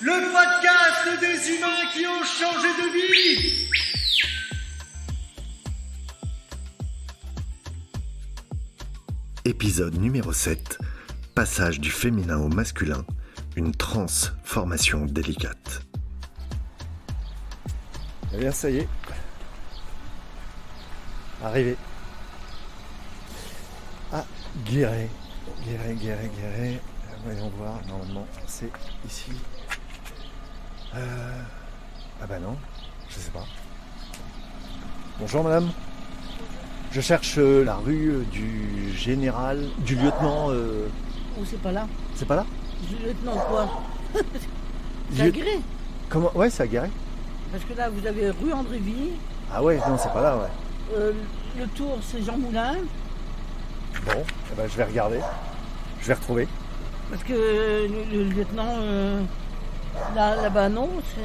le podcast des humains qui ont changé de vie. Épisode numéro 7, passage du féminin au masculin, une transformation délicate. Eh bien, ça y est. Arrivé. À Guéret. Guéret. Voyons voir, normalement, c'est ici. Ah bah non, je sais pas. Bonjour madame. Je cherche la rue du général, du lieutenant... Ou c'est pas là? C'est pas là? Du lieutenant quoi? C'est à Guéret. Comment? Ouais, c'est à Guéret. Parce que là, vous avez rue Andréville. Ah ouais, non, c'est pas là, ouais. Le tour, c'est Jean Moulin. Bon, eh ben, je vais regarder. Je vais retrouver. Parce que le lieutenant, là-bas, non, c'est...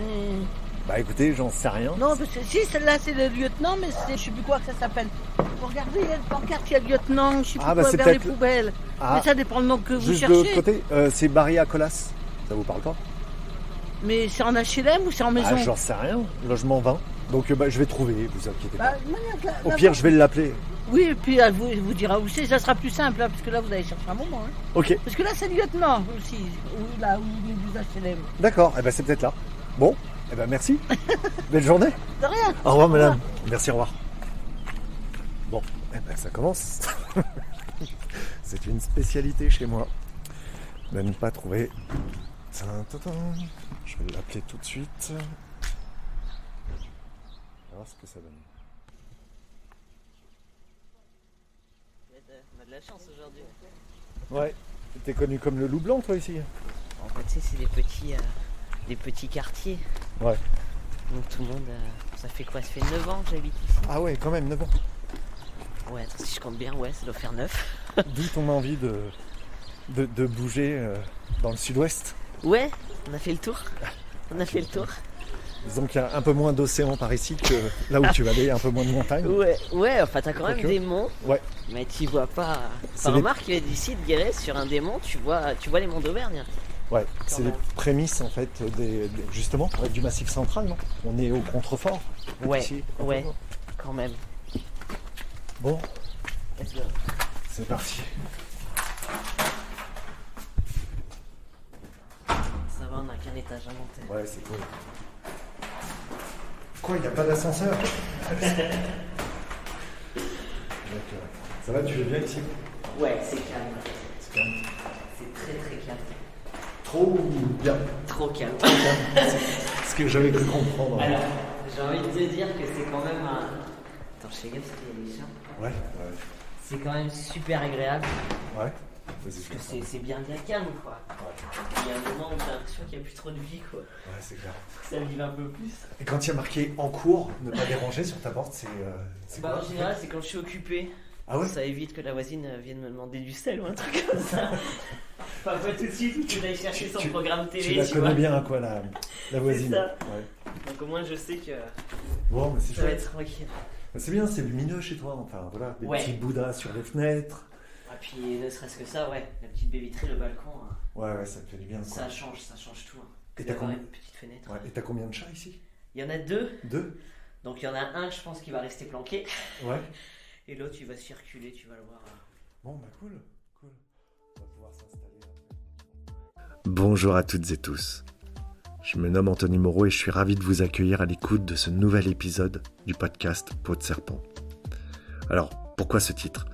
Bah écoutez, j'en sais rien. Non, parce que si, celle-là, c'est le lieutenant, mais c'est, je sais plus quoi que ça s'appelle. Vous regardez, il y a le pancarte, il y a le lieutenant, je sais plus Ah, bah, quoi, c'est vers les peut-être- poubelles. Ah. Mais ça dépend le nom que vous Juste de l'autre cherchez. côté, c'est Barry à Colas. Ça vous parle pas? Mais c'est en HLM ou c'est en maison? Ah, j'en sais rien. Logement 20. Donc bah, je vais trouver, vous inquiétez pas. Bah, de manière que là- Au là- pire, je vais l'appeler. Oui, et puis elle vous dira où c'est, ça sera plus simple, hein, parce que là, vous allez chercher un moment. Hein. Ok, Parce que là, c'est le lieutenant aussi, là où il est du HLM. d'accord. Eh ben, c'est peut-être là. Bon, eh ben, merci. Belle journée. De rien. Au revoir, madame. Merci, au revoir. Bon, eh ben, ça commence. C'est une spécialité chez moi. De ne pas trouver. Tin-tin-tin. Je vais l'appeler tout de suite. On va voir ce que ça donne. On a de la chance aujourd'hui. Ouais. T'es connu comme le loup blanc, toi, ici? En fait, tu sais, c'est des petits quartiers. Ouais. Donc tout le monde, ça fait quoi? Ça fait 9 ans que j'habite ici. Ah ouais, quand même, 9 ans. Ouais, attends, si je compte bien, ouais, ça doit faire 9. D'où ton envie de bouger dans le sud-ouest. Ouais, on a fait le tour. On a fait le tour. Disons qu'il y a un peu moins d'océan par ici que là où tu vas aller, un peu moins de montagnes. Ouais, enfin t'as quand même Quoique. des monts, Ouais, mais tu vois pas. C'est Enfin, les- remarque d'ici de Guéret, sur un des monts, tu vois les monts d'Auvergne. ouais. C'est les même. prémices en fait justement du Massif Central, non? On est au contrefort. Ouais, Ici, ouais, contrefort. quand même. Bon, Let's go. c'est parti. Ça va, on n'a qu'un étage à monter. Ouais, c'est cool. Quoi, il n'y a pas d'ascenseur? D'accord. Ça va, tu veux bien ici? Ouais, c'est calme. C'est calme. C'est très très calme. Trop ou bien? Trop calme. C'est ce que j'avais cru comprendre. Alors, j'ai envie de te dire que c'est quand même un... Attends, je fais gaffe parce qu'il y a des chiens. Ouais, C'est quand même super agréable. ouais. Vas-y, Parce que fais ça. c'est bien calme, quoi. Ouais, Il y a un moment où j'ai l'impression qu'il n'y a plus trop de vie, quoi. ouais, c'est clair. Ça vive un peu plus. Et quand il y a marqué en cours, ne pas déranger sur ta porte, c'est Bah, quoi? en général, c'est quand je suis occupé. Ah ouais? Ça évite que la voisine vienne me demander du sel ou un truc comme ça. Enfin, pas tout de suite, ou que j'aille chercher son programme Tu télé, la tu connais vois. bien, quoi, la voisine. ça. Ouais. Donc au moins, je sais que Bon, mais c'est ça va chouette. être tranquille. C'est bien, c'est lumineux chez toi, enfin voilà, des Ouais. petits bouddhas sur les fenêtres. Et puis, ne serait-ce que ça, ouais, la petite baie vitrée, le balcon, hein, Ouais, ça te fait du bien, quoi. ça change tout. Hein. Et t'as D'avoir combien... une petite fenêtre. ouais. Et t'as combien de chats ici? Il y en a 2, 2? donc il y en a un, je pense, qui va rester planqué. Ouais. Et l'autre, il va circuler, tu vas le voir. Bon, bah cool. On va pouvoir s'installer après. Bonjour à toutes et tous. Je me nomme Anthony Moreau et je suis ravi de vous accueillir à l'écoute de ce nouvel épisode du podcast Peau de serpent. Alors, pourquoi ce titre?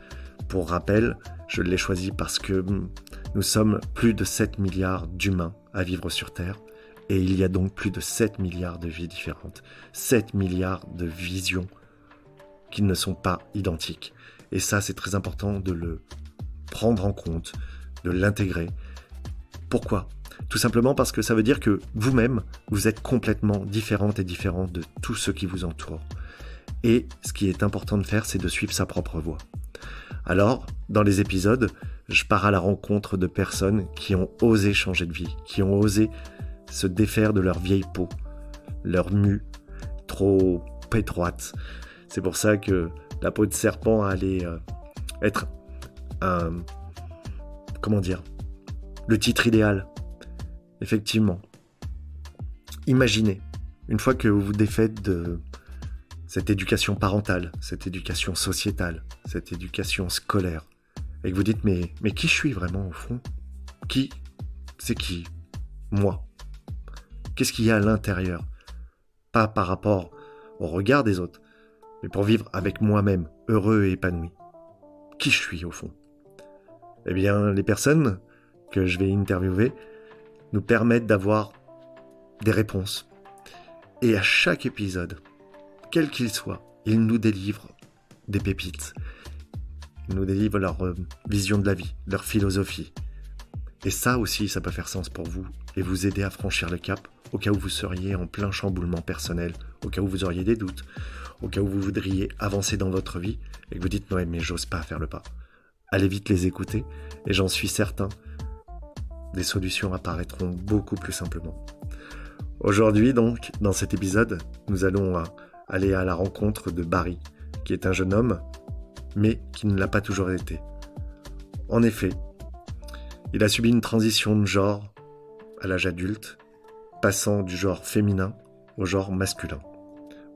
Pour rappel, je l'ai choisi parce que nous sommes plus de 7 milliards d'humains à vivre sur Terre et il y a donc plus de 7 milliards de vies différentes, 7 milliards de visions qui ne sont pas identiques. Et ça, c'est très important de le prendre en compte, de l'intégrer. Pourquoi ? Tout simplement parce que ça veut dire que vous-même, vous êtes complètement différente et différent de tout ce qui vous entoure. Et ce qui est important de faire, c'est de suivre sa propre voie. Alors, dans les épisodes, je pars à la rencontre de personnes qui ont osé changer de vie, qui ont osé se défaire de leur vieille peau, leur mue trop étroite. C'est pour ça que la peau de serpent allait être un... comment dire ? Le titre idéal. Effectivement. imaginez, une fois que vous vous défaites de cette éducation parentale, cette éducation sociétale, cette éducation scolaire, et que vous dites mais qui je suis vraiment au fond ? Qui ? C'est qui ? Moi. Qu'est-ce qu'il y a à l'intérieur ? Pas par rapport au regard des autres, mais pour vivre avec moi-même, heureux et épanoui. Qui je suis au fond ? Eh bien, les personnes que je vais interviewer nous permettent d'avoir des réponses. Et à chaque épisode, quel qu'il soit, ils nous délivrent des pépites. Ils nous délivrent leur vision de la vie, leur philosophie. Et ça aussi, ça peut faire sens pour vous et vous aider à franchir le cap au cas où vous seriez en plein chamboulement personnel, au cas où vous auriez des doutes, au cas où vous voudriez avancer dans votre vie et que vous dites « ouais, mais j'ose pas faire le pas ». Allez vite les écouter et j'en suis certain, des solutions apparaîtront beaucoup plus simplement. Aujourd'hui donc, dans cet épisode, nous allons aller à la rencontre de Barry, qui est un jeune homme, mais qui ne l'a pas toujours été. En effet, il a subi une transition de genre à l'âge adulte, passant du genre féminin au genre masculin.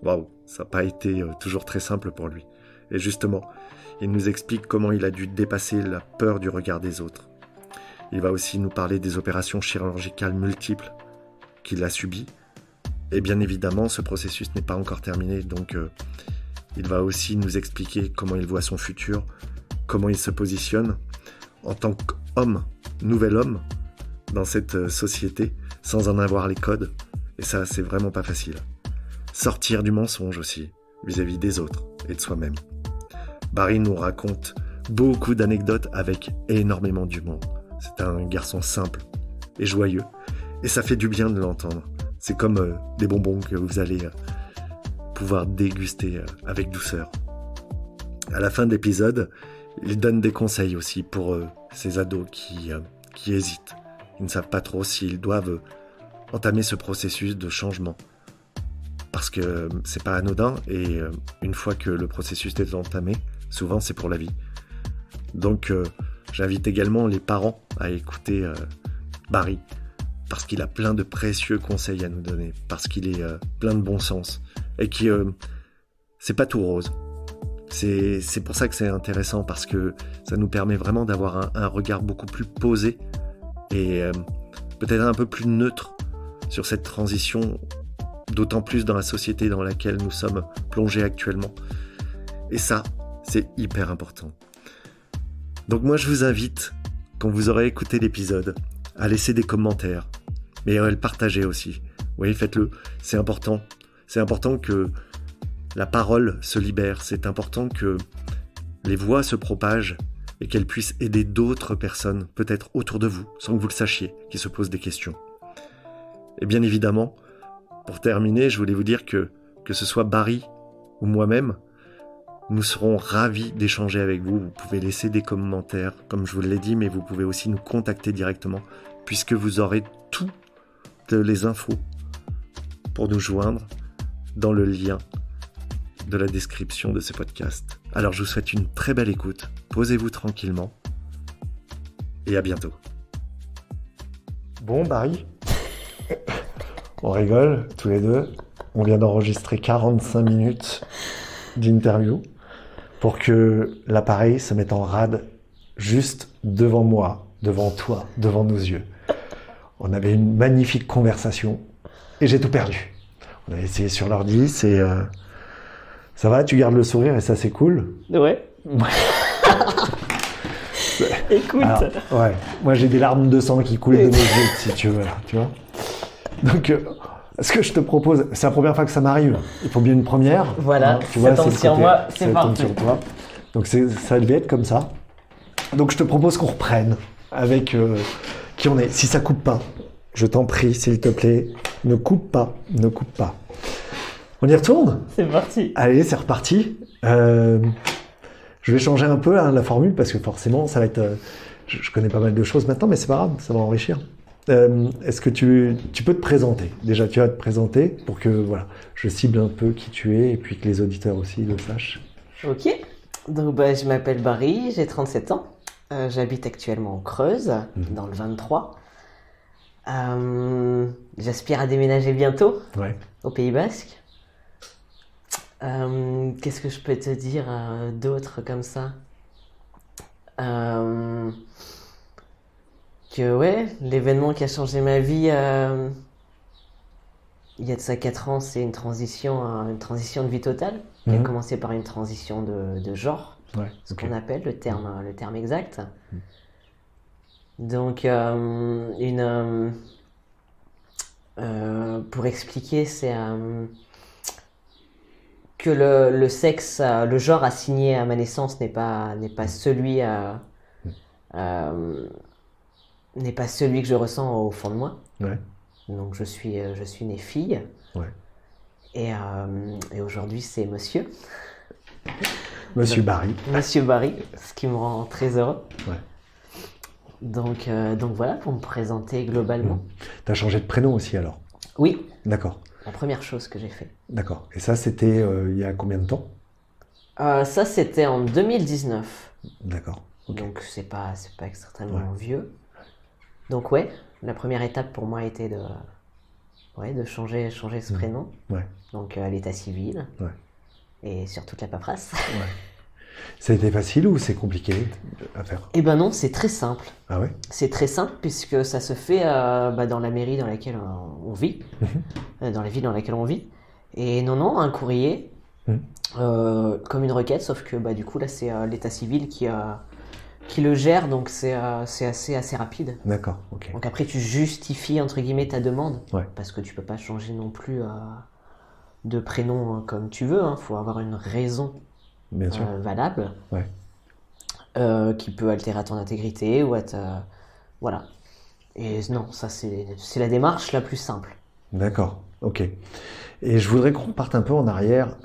Waouh, ça n'a pas été toujours très simple pour lui. Et justement, il nous explique comment il a dû dépasser la peur du regard des autres. Il va aussi nous parler des opérations chirurgicales multiples qu'il a subies. Et bien évidemment, ce processus n'est pas encore terminé, donc il va aussi nous expliquer comment il voit son futur, comment il se positionne en tant qu'homme, nouvel homme, dans cette société, sans en avoir les codes. Et ça, c'est vraiment pas facile. Sortir du mensonge aussi, vis-à-vis des autres et de soi-même. Barry nous raconte beaucoup d'anecdotes avec énormément d'humour. C'est un garçon simple et joyeux, et ça fait du bien de l'entendre. C'est comme des bonbons que vous allez pouvoir déguster avec douceur. À la fin de l'épisode, il donne des conseils aussi pour ces ados qui hésitent. Ils ne savent pas trop s'ils doivent entamer ce processus de changement. Parce que c'est pas anodin et une fois que le processus est entamé, souvent c'est pour la vie. Donc j'invite également les parents à écouter Barry parce qu'il a plein de précieux conseils à nous donner, parce qu'il est plein de bon sens et qui c'est pas tout rose. C'est pour ça que c'est intéressant parce que ça nous permet vraiment d'avoir un regard beaucoup plus posé et peut-être un peu plus neutre sur cette transition, d'autant plus dans la société dans laquelle nous sommes plongés actuellement. Et ça, c'est hyper important. Donc moi, je vous invite, quand vous aurez écouté l'épisode, à laisser des commentaires, mais à le partager aussi. Oui, faites-le, c'est important. C'est important que la parole se libère, c'est important que les voix se propagent et qu'elles puissent aider d'autres personnes, peut-être autour de vous, sans que vous le sachiez, qui se posent des questions. Et bien évidemment, pour terminer, je voulais vous dire que ce soit Barry ou moi-même, nous serons ravis d'échanger avec vous. Vous pouvez laisser des commentaires, comme je vous l'ai dit, mais vous pouvez aussi nous contacter directement, puisque vous aurez toutes les infos pour nous joindre dans le lien de la description de ce podcast. Alors je vous souhaite une très belle écoute, posez-vous tranquillement, et à bientôt. Bon Barry, on rigole tous les deux, on vient d'enregistrer 45 minutes d'interview pour que l'appareil se mette en rade juste devant moi, devant toi, devant nos yeux. On avait une magnifique conversation et j'ai tout perdu. On a essayé sur l'ordi, ça va, tu gardes le sourire et ça c'est cool. Ouais. Écoute. Alors, ouais, moi j'ai des larmes de sang qui coulent de mes yeux si tu veux, là, tu vois. Donc, ce que je te propose, c'est la première fois que ça m'arrive. Il faut bien une première. Voilà, hein, tu vois, ça tombe sur moi, c'est ça tombe parti. sur toi. Donc ça devait être comme ça. Donc je te propose qu'on reprenne avec qui on est. Si ça coupe pas, je t'en prie, s'il te plaît, ne coupe pas. On y retourne ? C'est parti. Allez, c'est reparti. Je vais changer un peu la formule parce que forcément, ça va être. Je connais pas mal de choses maintenant, mais c'est pas grave, ça va enrichir. Est-ce que tu peux te présenter ? Déjà, tu vas te présenter pour que voilà, je cible un peu qui tu es et puis que les auditeurs aussi le sachent. Ok. Donc, je m'appelle Barry, j'ai 37 ans. J'habite actuellement en Creuse, dans le 23. J'aspire à déménager bientôt Ouais. au Pays Basque. Qu'est-ce que je peux te dire d'autre comme ça? Que ouais, l'événement qui a changé ma vie il y a de ça 4 ans, c'est une transition de vie totale. Qui a commencé par une transition de genre, Ouais. ce Ok. qu'on appelle le terme exact. Donc, pour expliquer, c'est que le sexe, le genre assigné à ma naissance n'est pas celui n'est pas celui que je ressens au fond de moi. Ouais. Donc je suis née fille. Ouais. Et aujourd'hui c'est monsieur Monsieur Barry. Barry, ce qui me rend très heureux. Ouais. Donc voilà pour me présenter globalement. T'as changé de prénom aussi alors? Oui, D'accord. la première chose que j'ai fait. D'accord. Et ça, c'était il y a combien de temps? Ça c'était en 2019. D'accord. Ok. Donc c'est pas extrêmement vieux. Donc ouais, la première étape pour moi a été de changer ce prénom. Ouais. Donc à l'état civil. Ouais. Et sur toute la paperasse. Ça a été facile ou c'est compliqué à faire? Eh ben non, c'est très simple. Ah ouais? C'est très simple puisque ça se fait dans la mairie dans laquelle on vit, dans la ville dans laquelle on vit. Et non, un courrier, comme une requête, sauf que du coup là c'est l'état civil qui le gère, donc c'est assez rapide. D'accord, ok. Donc après tu justifies entre guillemets ta demande, Ouais. parce que tu peux pas changer non plus de prénom comme tu veux, hein. Faut avoir une raison Bien sûr. valable, Ouais. qui peut altérer ton intégrité ou être voilà. Et non, ça c'est la démarche la plus simple. D'accord, ok. Et je voudrais qu'on parte un peu en arrière.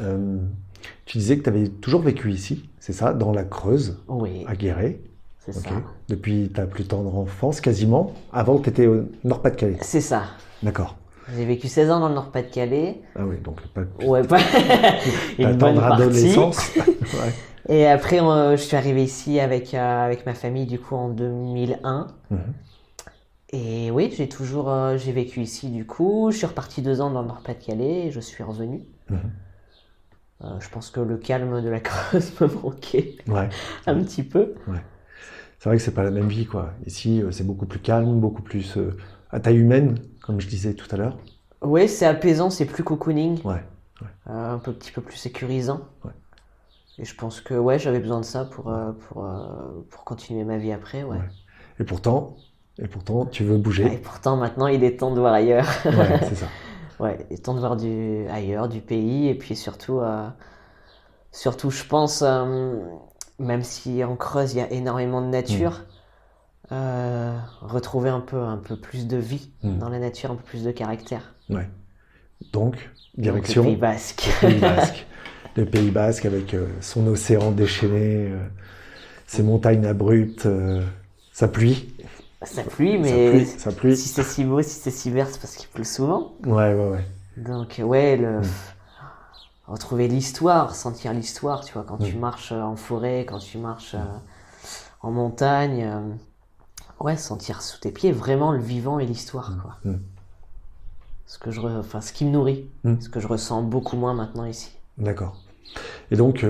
Tu disais que tu avais toujours vécu ici, c'est ça, dans la Creuse, Oui, à Guéret. c'est Ok. ça. Depuis ta plus tendre enfance, quasiment, avant que tu étais au Nord-Pas-de-Calais. C'est ça. D'accord. J'ai vécu 16 ans dans le Nord-Pas-de-Calais. Ah oui, donc pas Ouais, pas ta une bonne tendre partie. adolescence. Ouais. Et après, je suis arrivé ici avec ma famille du coup en 2001. Mhm. Et oui, j'ai vécu ici du coup. Je suis reparti 2 ans dans le Nord-Pas-de-Calais et je suis revenu. Je pense que le calme de la Creuse me manquait Ouais. un petit peu. C'est vrai que c'est pas la même vie, quoi. Ici, c'est beaucoup plus calme, beaucoup plus à taille humaine, comme je disais tout à l'heure. Oui, c'est apaisant, c'est plus cocooning, Ouais. un petit peu plus sécurisant. Ouais. Et je pense que ouais, j'avais besoin de ça pour continuer ma vie après. Ouais. Et pourtant, tu veux bouger. Et pourtant, maintenant, il est temps de voir ailleurs. Ouais, c'est ça. Ouais, il est temps de voir ailleurs, du pays, et puis surtout, je pense, même si en Creuse il y a énormément de nature, retrouver un peu plus de vie dans la nature, un peu plus de caractère. Ouais. Donc, Donc, direction le Pays Basque. le Pays Basque. Le Pays Basque avec son océan déchaîné, ses montagnes abruptes, sa pluie. Ça pluie, mais Ça pluie. si c'est si beau, si c'est si vert, c'est parce qu'il pleut souvent. Ouais. Donc ouais, retrouver l'histoire, sentir l'histoire, tu vois, quand tu marches en forêt, quand tu marches en montagne, ouais, sentir sous tes pieds vraiment le vivant et l'histoire, quoi. Ce qui me nourrit, ce que je ressens beaucoup moins maintenant ici. D'accord. Et donc,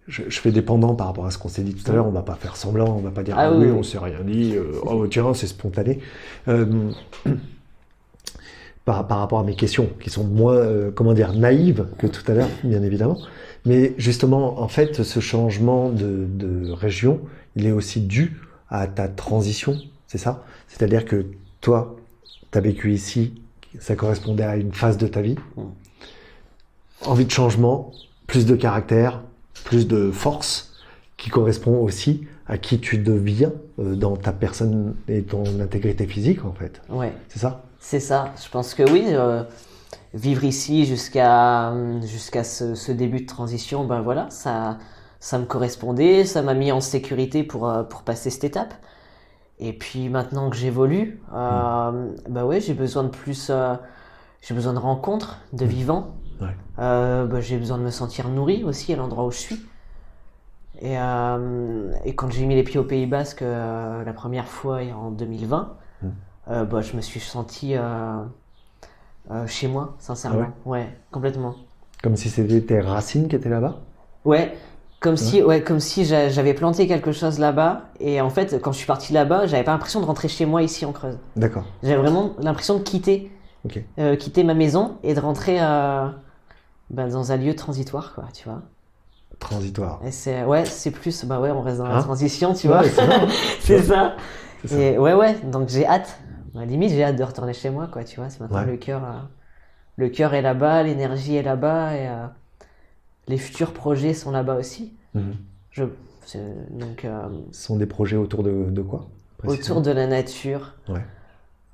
je fais dépendant par rapport à ce qu'on s'est dit tout à l'heure. On va pas faire semblant, on va pas dire oui. on s'est rien dit. Oh tiens, c'est spontané. Par rapport à mes questions, qui sont moins, naïves que tout à l'heure, bien évidemment. Mais justement, en fait, ce changement de région, il est aussi dû à ta transition, c'est ça? C'est-à-dire que toi, tu as vécu ici, ça correspondait à une phase de ta vie. Envie de changement, plus de caractère, plus de force, qui correspond aussi à qui tu deviens dans ta personne et ton intégrité physique, en fait. Ouais. C'est ça? C'est ça, je pense que oui, vivre ici jusqu'à ce début de transition, ben voilà, ça me correspondait, ça m'a mis en sécurité pour passer cette étape. Et puis maintenant que j'évolue, bah ouais, j'ai besoin de rencontres, de vivants. Ouais. J'ai besoin de me sentir nourri aussi à l'endroit où je suis. Et quand j'ai mis les pieds au Pays Basque la première fois en 2020, je me suis senti chez moi, sincèrement. Ouais, complètement. Comme si c'était tes racines qui étaient là-bas? Ouais, comme si j'avais planté quelque chose là-bas. Et en fait, quand je suis parti là-bas, j'avais pas l'impression de rentrer chez moi ici en Creuse. D'accord. J'avais vraiment l'impression de quitter ma maison et de rentrer dans un lieu transitoire, quoi, tu vois. Transitoire. Et c'est plus, on reste dans la Hein transition, tu vois. Ouais, c'est ça. C'est ça. C'est ça. Et donc j'ai hâte. Limite, j'ai hâte de retourner chez moi, quoi, tu vois. C'est maintenant le cœur est là-bas, l'énergie est là-bas et les futurs projets sont là-bas aussi. Mhm. Donc, Ce sont des projets autour de quoi, précisément? autour de la nature, Ouais.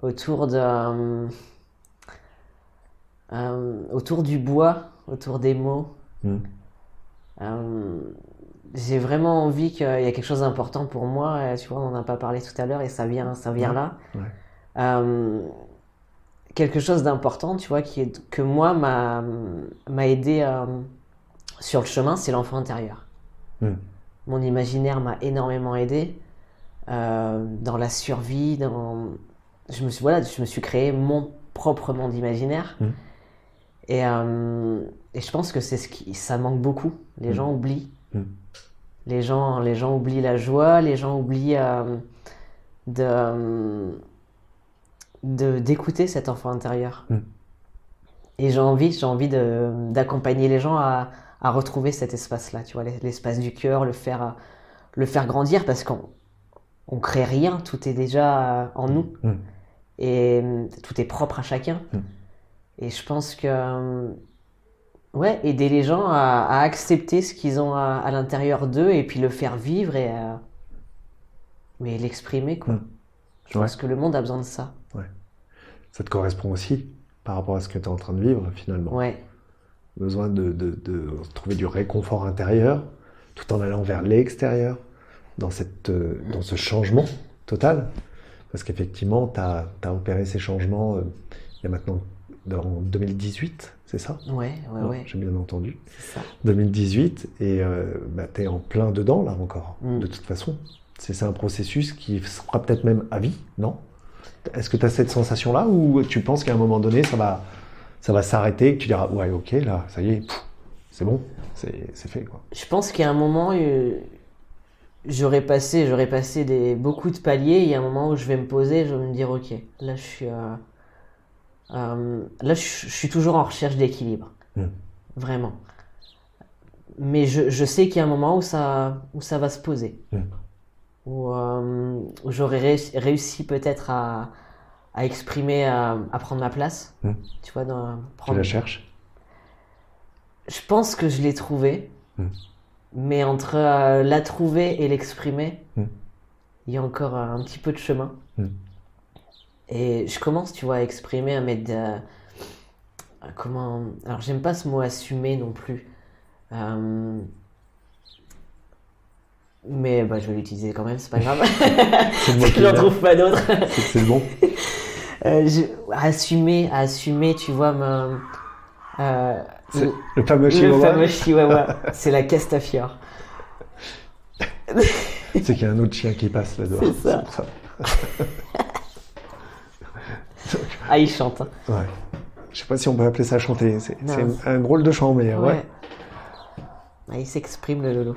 autour du bois, autour des mots. Mhm. J'ai vraiment envie qu'il y ait quelque chose d'important pour moi. Tu vois, on n'en a pas parlé tout à l'heure et ça vient là. Ouais. Quelque chose d'important, tu vois, que moi m'a aidé sur le chemin, c'est l'enfant intérieur. Mhm. Mon imaginaire m'a énormément aidé dans la survie. Je me suis créé mon propre monde imaginaire. Mhm. Et je pense que ça manque beaucoup. Les gens oublient. Mhm. Les gens oublient la joie. Les gens oublient d'écouter cet enfant intérieur. Mhm. Et j'ai envie d'accompagner les gens à retrouver cet espace-là, tu vois, l'espace du cœur, le faire grandir parce qu'on crée rien, tout est déjà en nous Mhm. et tout est propre à chacun. Mhm. Et je pense que, aider les gens à accepter ce qu'ils ont à l'intérieur d'eux et puis le faire vivre mais l'exprimer, quoi. Mhm. Je pense que le monde a besoin de ça. Ça te correspond aussi par rapport à ce que tu es en train de vivre finalement. Ouais. Besoin de trouver du réconfort intérieur tout en allant vers l'extérieur dans ce changement total. Parce qu'effectivement, tu as opéré ces changements il y a maintenant en 2018, c'est ça? Ouais. J'ai bien entendu. C'est ça. 2018 et tu es en plein dedans là encore, Mm. de toute façon. C'est un processus qui sera peut-être même à vie, non? Est-ce que tu as cette sensation-là ou tu penses qu'à un moment donné, ça va s'arrêter et que tu diras, ouais, ok, là, ça y est, c'est bon, c'est fait, quoi. Je pense qu'il y a un moment, j'aurais passé beaucoup de paliers. Il y a un moment où je vais me poser, je vais me dire, ok, là je suis toujours en recherche d'équilibre, vraiment. Mais je sais qu'il y a un moment où ça va se poser, où j'aurais réussi peut-être à exprimer, à prendre ma place, tu vois, Tu la cherches? Je pense que je l'ai trouvée, mais entre la trouver et l'exprimer, il y a encore un petit peu de chemin. Et je commence, tu vois, à exprimer, à mettre alors j'aime pas ce mot assumer non plus. Mais je vais l'utiliser quand même, c'est pas grave. C'est le mot C'est qui que j'en vient. trouve pas d'autres. C'est le bon. Assumer, tu vois, C'est le fameux le chihuahua. fameux chihuahua, c'est la Castafiore. C'est qu'il y a un autre chien qui passe là dehors. C'est ça. pour ça. Ah, il chante. Ouais. Je sais pas si on peut appeler ça chanter. C'est Non. un drôle de chant, mais ouais. Ah, il s'exprime, le Lolo.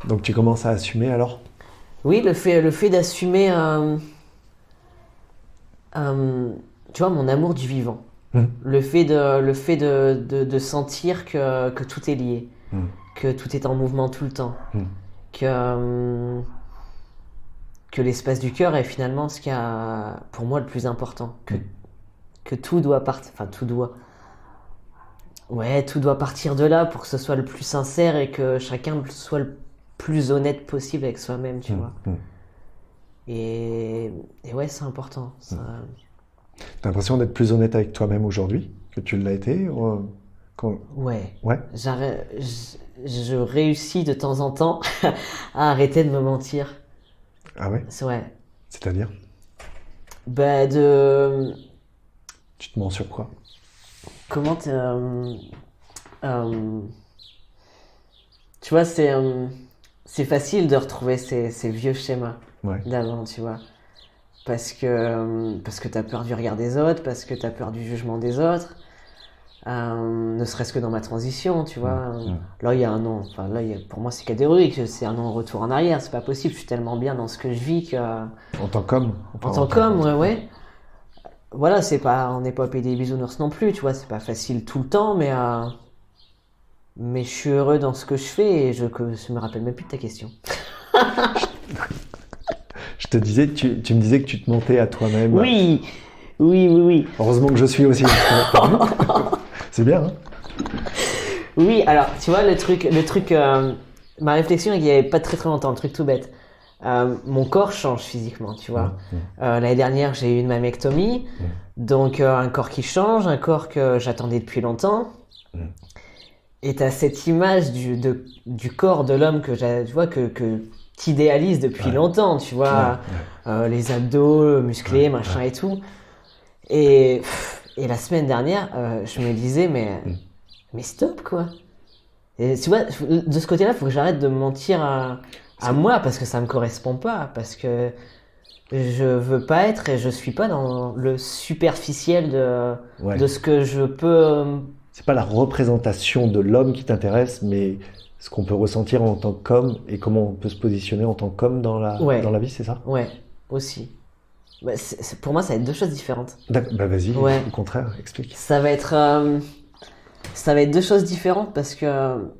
Donc tu commences à assumer alors? Oui, le fait d'assumer, tu vois, mon amour du vivant. Le fait de sentir que tout est lié, que tout est en mouvement tout le temps, que l'espace du cœur est finalement ce qui a pour moi le plus important, que tout doit partir, enfin tout doit partir de là pour que ce soit le plus sincère et que chacun soit le plus honnête possible avec soi-même, tu vois. Et ouais, c'est important. Ça... T'as l'impression d'être plus honnête avec toi-même aujourd'hui que tu l'as été Ouais. Ouais. Je réussis de temps en temps à arrêter de me mentir. Ah ouais? Ouais. C'est-à-dire? Tu te mens sur quoi? Comment tu vois, c'est facile de retrouver ces vieux schémas Ouais. d'avant, tu vois. parce que t'as peur du regard des autres, parce que t'as peur du jugement des autres. Ne serait-ce que dans ma transition, tu vois. Là, il y a un non. Enfin, là, pour moi, c'est catégorique. C'est un non-retour en arrière. C'est pas possible. Je suis tellement bien dans ce que je vis que. En tant qu'homme. En tant qu'homme, ouais. Voilà, on n'est pas payé des bisounours non plus, tu vois. C'est pas facile tout le temps, mais je suis heureux dans ce que je fais et je me rappelle même plus de ta question. Je te disais, tu me disais que tu te mentais à toi-même. Oui. Heureusement que je suis aussi. C'est bien, hein? Oui, alors, tu vois, le truc, ma réflexion, il y avait pas très longtemps, un truc tout bête. Mon corps change physiquement, tu vois. L'année dernière, j'ai eu une mammectomie, donc un corps qui change, un corps que j'attendais depuis longtemps. Et t'as cette image du corps de l'homme que tu vois, que t'idéalises depuis longtemps, tu vois. Les abdos musclés, machin et tout. Et la semaine dernière, je me disais, mais stop, quoi. Et tu vois, de ce côté-là, il faut que j'arrête de me mentir à moi, parce que ça me correspond pas, parce que je veux pas être et je suis pas dans le superficiel de ce que je peux. C'est pas la représentation de l'homme qui t'intéresse, mais ce qu'on peut ressentir en tant qu'homme et comment on peut se positionner en tant qu'homme dans la vie, c'est ça? Ouais, aussi. Bah, pour moi, ça va être deux choses différentes. Bah vas-y, Ouais. au contraire, explique. Ça va être deux choses différentes parce que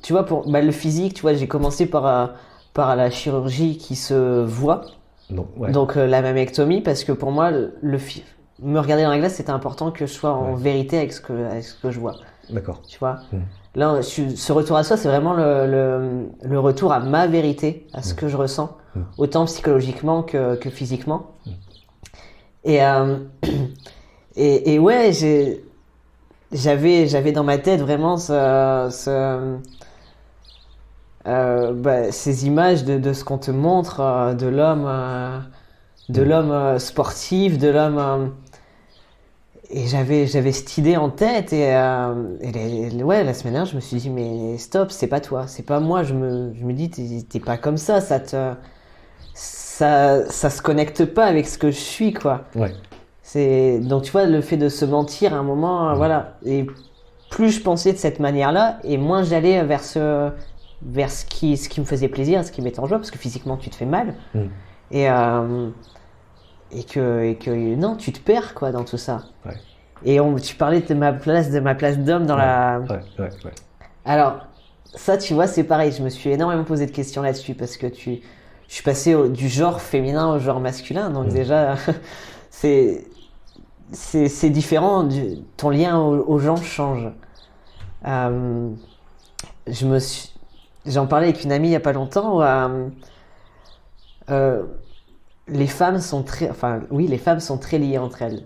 tu vois, pour le physique, tu vois, j'ai commencé par la chirurgie qui se voit. Non, Donc la mammectomie, parce que pour moi, me regarder dans la glace, c'était important que je sois en vérité avec ce que je vois. D'accord. Tu vois. Là, ce retour à soi, c'est vraiment le retour à ma vérité, à ce que je ressens, autant psychologiquement que physiquement. Et ouais, j'avais dans ma tête vraiment ces images de ce qu'on te montre, de l'homme sportif, de l'homme. Et j'avais cette idée en tête et la semaine dernière je me suis dit mais stop, c'est pas toi, c'est pas moi. Je me dis t'es pas comme ça se connecte pas avec ce que je suis, quoi. Donc tu vois, le fait de se mentir à un moment, voilà. Et plus je pensais de cette manière-là, et moins j'allais vers ce qui me faisait plaisir, ce qui m'était en joie, parce que physiquement tu te fais mal. Et que non, tu te perds, quoi, dans tout ça. Et tu parlais de ma place d'homme dans la. Alors ça, tu vois, c'est pareil. Je me suis énormément posé de questions là-dessus parce que je suis passé du genre féminin au genre masculin, donc déjà c'est différent. Ton lien aux gens change. J'en parlais avec une amie il y a pas longtemps où les femmes sont très liées entre elles.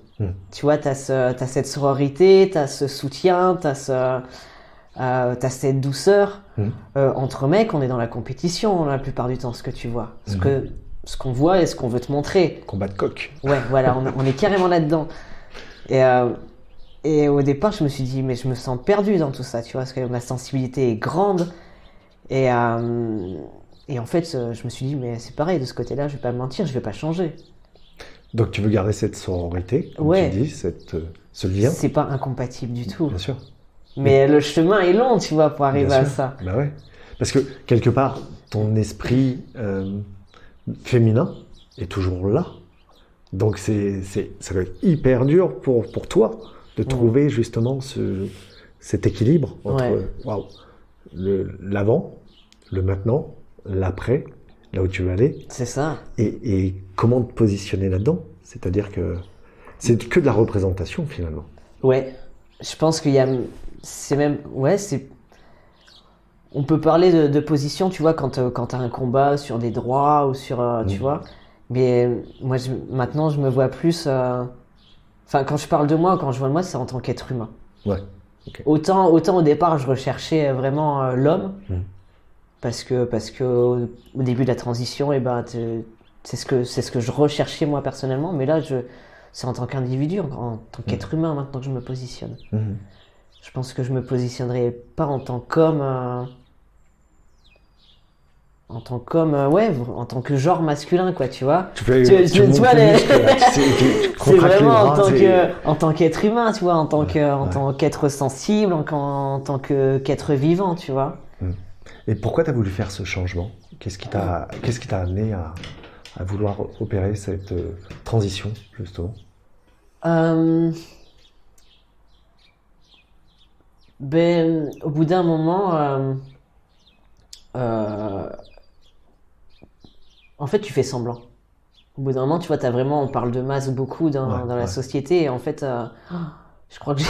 Tu vois, t'as cette sororité, t'as ce soutien, t'as cette douceur. Entre mecs, on est dans la compétition la plupart du temps, ce que tu vois. Ce qu'on voit et ce qu'on veut te montrer. Combat de coq. Ouais, voilà, on est carrément là-dedans. Et au départ, je me suis dit, mais je me sens perdu dans tout ça, tu vois, parce que ma sensibilité est grande. Et en fait, je me suis dit, mais c'est pareil, de ce côté-là, je vais pas me mentir, je vais pas changer. Donc tu veux garder cette sororité, comme tu dis, ce lien? C'est pas incompatible du tout. Bien sûr. Mais le chemin est long, tu vois, pour arriver à ça. Bah ouais. Parce que quelque part, ton esprit féminin est toujours là. Donc ça va être hyper dur pour toi de trouver justement cet équilibre entre l'avant, le maintenant, l'après, là où tu veux aller. C'est ça. Et comment te positionner là-dedans? C'est-à-dire que c'est que de la représentation finalement. Ouais. Je pense qu'il y a... On peut parler de position, tu vois, quand t'as un combat sur des droits ou sur... tu vois. Mais moi, maintenant, je me vois plus... Enfin, quand je parle de moi, quand je vois de moi, c'est en tant qu'être humain. Ouais. Okay. Autant au départ, je recherchais vraiment l'homme. Parce que au début de la transition, c'est ce que je recherchais moi personnellement. Mais là, c'est en tant qu'individu, en tant qu'être humain maintenant que je me positionne. Je pense que je me positionnerai pas en tant qu'homme en tant qu'homme, en tant que genre masculin, quoi, tu vois. Tu fais, tu montes vois, les les- muscles, là. Tu C'est contractes les vraiment bras, en tant qu'être humain, tu vois, en tant Ouais. tant qu'être sensible, en tant qu'être vivant, tu vois. Et pourquoi tu as voulu faire ce changement? Qu'est-ce qui t'a amené à vouloir opérer cette transition, justement? Euh, Au bout d'un moment, en fait, tu fais semblant. Au bout d'un moment, tu vois, on parle de masse beaucoup dans la Ouais. société, et en fait, je crois que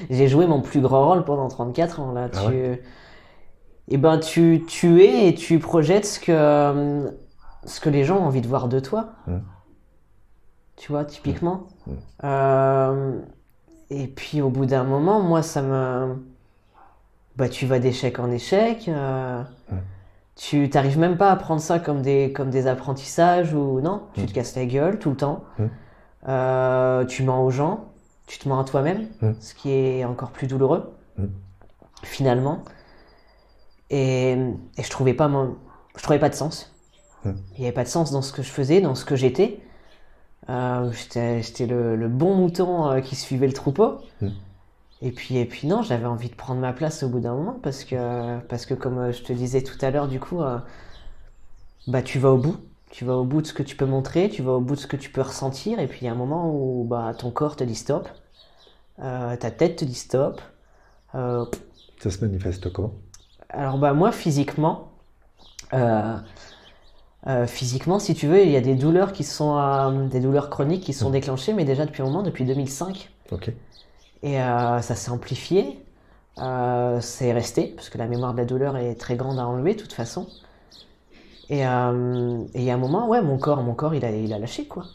j'ai joué mon plus grand rôle pendant 34 ans, là. Ah ouais? Et ben, tu es et tu projettes ce que les gens ont envie de voir de toi. Mm. Tu vois, typiquement. Mm. Et puis, au bout d'un moment, moi, bah, tu vas d'échec en échec. Tu t'arrives même pas à prendre ça comme des apprentissages ou non, tu te casses la gueule tout le temps. Tu mens aux gens, tu te mens à toi-même, ce qui est encore plus douloureux, finalement. Et je trouvais pas de sens. Il n'y avait pas de sens dans ce que je faisais, dans ce que j'étais. J'étais le bon mouton qui suivait le troupeau. Et puis non, j'avais envie de prendre ma place au bout d'un moment parce que comme je te disais tout à l'heure, du coup, bah tu vas au bout. Tu vas au bout de ce que tu peux montrer, tu vas au bout de ce que tu peux ressentir, et puis il y a un moment où bah, ton corps te dit stop, ta tête te dit stop. Ça se manifeste comment? Alors bah moi physiquement, si tu veux, il y a des douleurs qui sont des douleurs chroniques qui sont déclenchées, mais déjà depuis un moment, depuis 2005. Ok. Et ça s'est amplifié, c'est resté, parce que la mémoire de la douleur est très grande à enlever de toute façon. Et il y a un moment, ouais, mon corps il a lâché, quoi.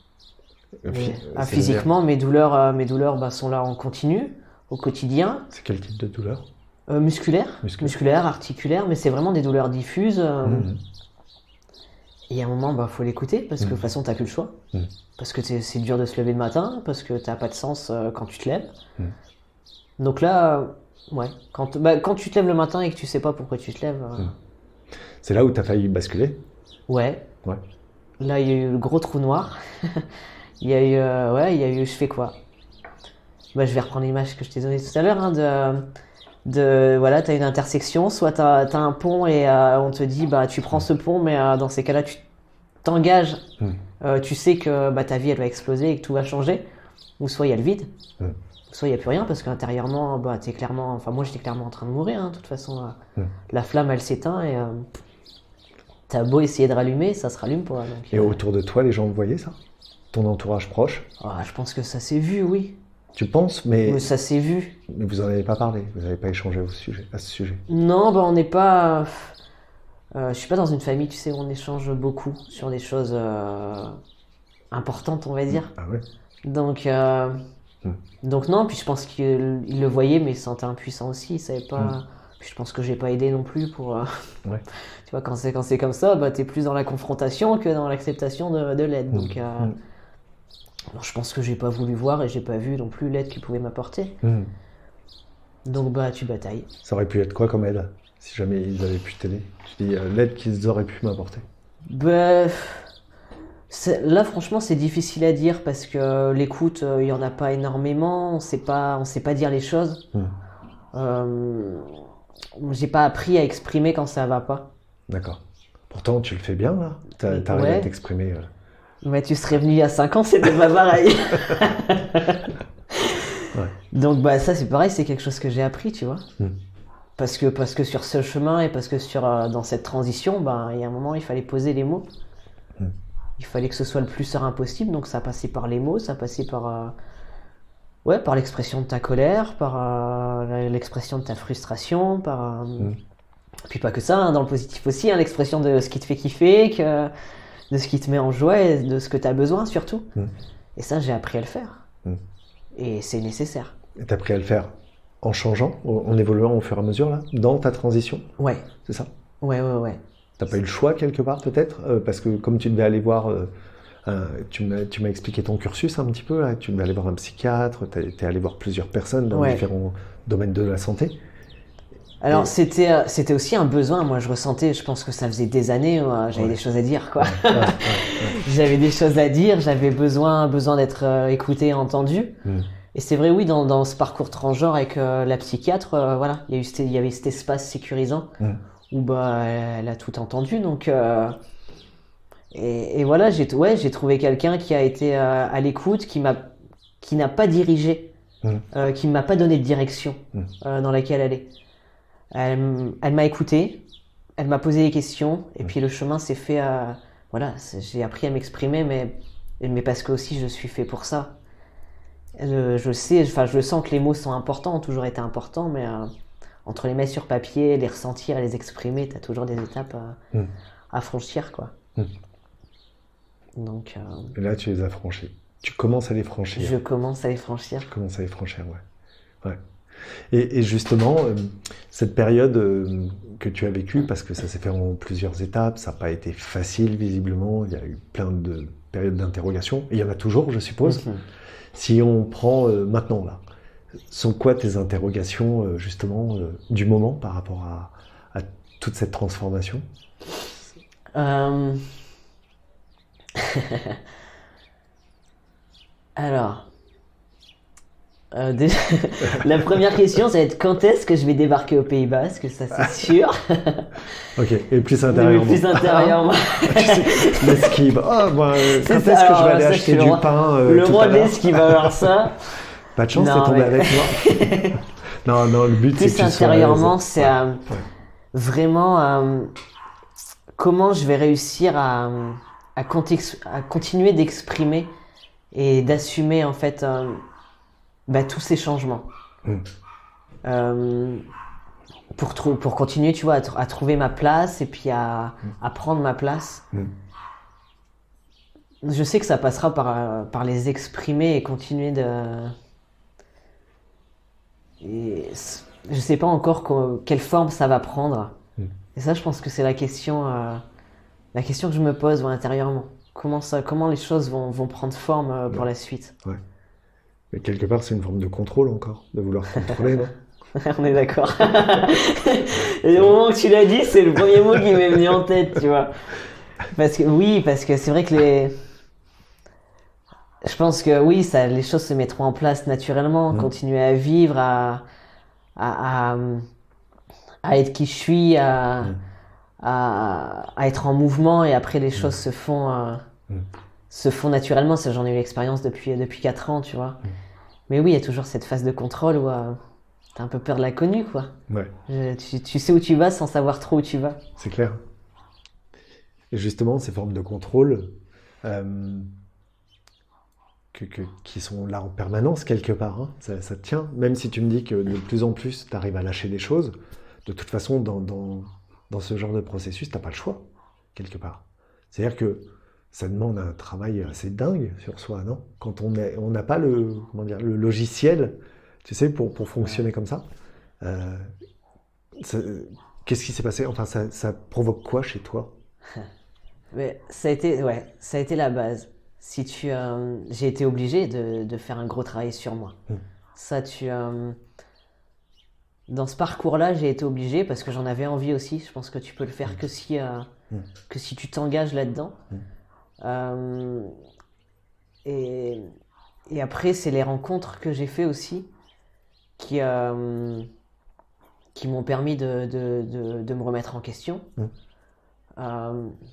Physiquement, mes douleurs bah, sont là en continu, au quotidien. C'est quel type de douleur? Musculaire, articulaire, mais c'est vraiment des douleurs diffuses. Et il y a un moment, bah, faut l'écouter, parce que de toute façon, t'as plus le choix. Parce que c'est dur de se lever le matin, parce que t'as pas de sens quand tu te lèves. Donc là, ouais, quand tu te lèves le matin et que tu sais pas pourquoi tu te lèves. C'est là où tu as failli basculer? Ouais. Ouais. Là, il y a eu le gros trou noir. Il y a eu, je fais quoi? Bah, je vais reprendre l'image que je t'ai donnée tout à l'heure, hein, voilà, t'as une intersection, soit t'as un pont et on te dit, bah, tu prends ce pont, mais dans ces cas-là, tu t'engages, tu sais que bah, ta vie, elle va exploser et que tout va changer, ou soit il y a le vide, soit il n'y a plus rien, parce qu'intérieurement, bah, moi, j'étais clairement en train de mourir, hein, de toute façon, la flamme, elle s'éteint, et t'as beau essayer de rallumer, ça se rallume pas. Donc, Et autour de toi, les gens voyaient ça? Ton entourage proche? je pense que ça s'est vu, oui. Tu penses, mais Ça s'est vu. vous n'en avez pas parlé, vous n'avez pas échangé à ce sujet. Non, bah on n'est pas. Je suis pas dans une famille, tu sais, où on échange beaucoup sur des choses importantes, on va dire. Ah ouais? Donc non, puis je pense qu'il le voyait, mais il se sentait impuissant aussi, il savait pas. Puis je pense que j'ai pas aidé non plus pour. Ouais. Tu vois, quand c'est comme ça, bah t'es plus dans la confrontation que dans l'acceptation de l'aide. Donc alors, je pense que j'ai pas voulu voir et j'ai pas vu non plus l'aide qu'il pouvait m'apporter. Donc bah tu batailles. Ça aurait pu être quoi comme aide, si jamais ils avaient pu t'aider? Tu dis l'aide qu'ils auraient pu m'apporter. Bah, là franchement c'est difficile à dire parce que l'écoute, il y en a pas énormément, on sait pas dire les choses. J'ai pas appris à exprimer quand ça va pas. D'accord. Pourtant, tu le fais bien, là. T'arrives à t'exprimer. Mais tu serais venu il y a 5 ans, c'était pas pareil. Donc bah ça c'est pareil, c'est quelque chose que j'ai appris, tu vois. Parce que sur ce chemin et parce que dans cette transition, bah, il y a un moment il fallait poser les mots. Il fallait que ce soit le plus serein possible, donc ça passait par les mots, ça passait par l'expression de ta colère, par l'expression de ta frustration, puis pas que ça, hein, dans le positif aussi, hein, l'expression de ce qui te fait kiffer, de ce qui te met en joie et de ce que tu as besoin surtout. Et ça, j'ai appris à le faire. Et c'est nécessaire. Et t'as appris à le faire en changeant, en évoluant au fur et à mesure, là, dans ta transition? Ouais. C'est ça? Ouais. T'as pas eu le choix quelque part, peut-être? Parce que comme tu devais aller voir... tu m'as expliqué ton cursus un petit peu, là. Tu devais aller voir un psychiatre, t'es allé voir plusieurs personnes dans différents domaines de la santé. Alors, Et- c'était aussi un besoin. Moi, je ressentais, je pense que ça faisait des années, j'avais des choses à dire, quoi. Ouais. J'avais des choses à dire, j'avais besoin d'être écouté et entendu. Mm. Et c'est vrai, oui, dans ce parcours transgenre avec la psychiatre, voilà, il y avait cet espace sécurisant Mm. où bah, elle a tout entendu. Donc, et voilà, j'ai trouvé quelqu'un qui a été à l'écoute, qui n'a pas dirigé, qui m'a pas donné de direction dans laquelle aller. Elle m'a écouté, elle m'a posé des questions, et puis le chemin s'est fait. Voilà, j'ai appris à m'exprimer, mais parce que aussi je suis fait pour ça. Je sais, enfin, je sens que les mots sont importants, ont toujours été importants, mais entre les mettre sur papier, les ressentir et les exprimer, t'as toujours des étapes à franchir, quoi. Donc, Et là, tu les as franchis. Tu commences à les franchir. je commence à les franchir. Tu commences à les franchir, ouais. Et justement, cette période que tu as vécue, parce que ça s'est fait en plusieurs étapes, ça n'a pas été facile, visiblement. Il y a eu plein de périodes d'interrogation. Et il y en a toujours, je suppose. Si on prend maintenant, là, sont quoi tes interrogations, justement, du moment par rapport à toute cette transformation? Alors, déjà, la première question, ça va être quand est-ce que je vais débarquer au Pays Basque, ça c'est sûr. Ok, et plus Mais intérieurement. plus intérieurement. Tu sais, l'esquive. Ah, moi, C'est quand ça, est-ce que je alors, vais aller ça, je acheter suis le du roi- pain Le tout roi à de l'heure? l'esquive va avoir ça. Pas de chance, Non, t'es tombé mais- avec moi. Non, le but, c'est Plus que tu sois à intérieurement, l'aise. c'est Ouais. vraiment comment je vais réussir à continuer d'exprimer et d'assumer en fait tous ces changements. Pour continuer, tu vois, à trouver ma place et puis à prendre ma place. Je sais que ça passera par les exprimer et continuer je sais pas encore quelle forme ça va prendre. Et ça, je pense que c'est la question que je me pose intérieurement. Comment les choses vont prendre forme pour la suite. Mais quelque part, c'est une forme de contrôle encore, de vouloir contrôler, non? On est d'accord. Et au moment où tu l'as dit, c'est le premier mot qui m'est venu en tête, tu vois. Parce que c'est vrai que je pense que oui, les choses se mettront en place naturellement, continuer à vivre, à être qui je suis, à être en mouvement, et après les choses se font naturellement. Ça, j'en ai eu l'expérience depuis 4 ans, tu vois. Mais oui, il y a toujours cette phase de contrôle où t'as un peu peur de l'inconnu, quoi. Ouais, Tu sais où tu vas sans savoir trop où tu vas. c'est clair. Et justement, ces formes de contrôle qui sont là en permanence quelque part, hein, ça te tient. Même si tu me dis que de plus en plus, tu arrives à lâcher des choses, de toute façon, dans ce genre de processus, t'as pas le choix, quelque part. C'est-à-dire que ça demande un travail assez dingue sur soi, non? Quand on n'a pas le logiciel, tu sais, pour fonctionner comme ça. Qu'est-ce qui s'est passé? Enfin, ça provoque quoi chez toi? Mais ça a été la base. J'ai été obligé de faire un gros travail sur moi. Dans ce parcours-là, j'ai été obligé parce que j'en avais envie aussi. Je pense que tu peux le faire que si tu t'engages là-dedans. Et après, c'est les rencontres que j'ai fait aussi qui m'ont permis de me remettre en question.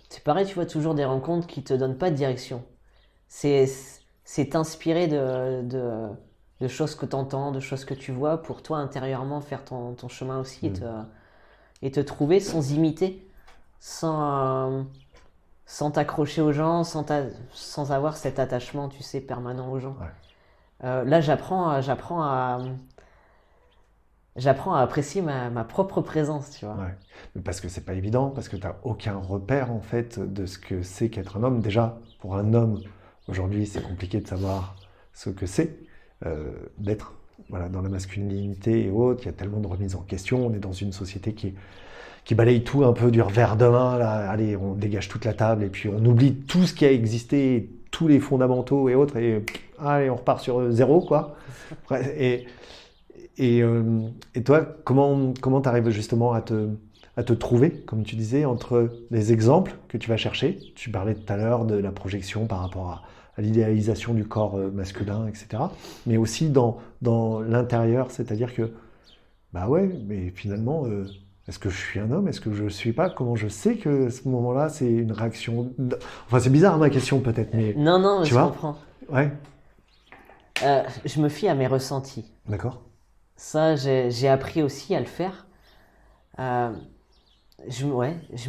C'est pareil, tu vois, toujours des rencontres qui te donnent pas de direction. C'est t'inspirer de choses que tu entends, de choses que tu vois, pour toi intérieurement faire ton chemin aussi et te trouver sans imiter, sans t'accrocher aux gens, sans avoir cet attachement, tu sais, permanent aux gens. Là, j'apprends à apprécier ma propre présence, tu vois. Ouais. Mais parce que c'est pas évident, parce que tu n'as aucun repère en fait de ce que c'est qu'être un homme. Déjà, pour un homme, aujourd'hui, c'est compliqué de savoir ce que c'est d'être dans la masculinité et autres. Il y a tellement de remises en question. On est dans une société qui balaye tout un peu du revers de main. Là. Allez, on dégage toute la table et puis on oublie tout ce qui a existé, tous les fondamentaux et autres. Et allez, on repart sur zéro, quoi. Et Et toi, comment tu arrives justement à te trouver, comme tu disais, entre les exemples que tu vas chercher? Tu parlais tout à l'heure de la projection par rapport à l'idéalisation du corps masculin, etc. Mais aussi dans l'intérieur, c'est-à-dire que, bah ouais, mais finalement, est-ce que je suis un homme? Est-ce que je ne suis pas? Comment je sais que à ce moment-là, c'est une réaction... Enfin, c'est bizarre ma question peut-être, mais... Non, tu je vois comprends. Ouais, Je me fie à mes ressentis. d'accord. Ça, j'ai appris aussi à le faire. Je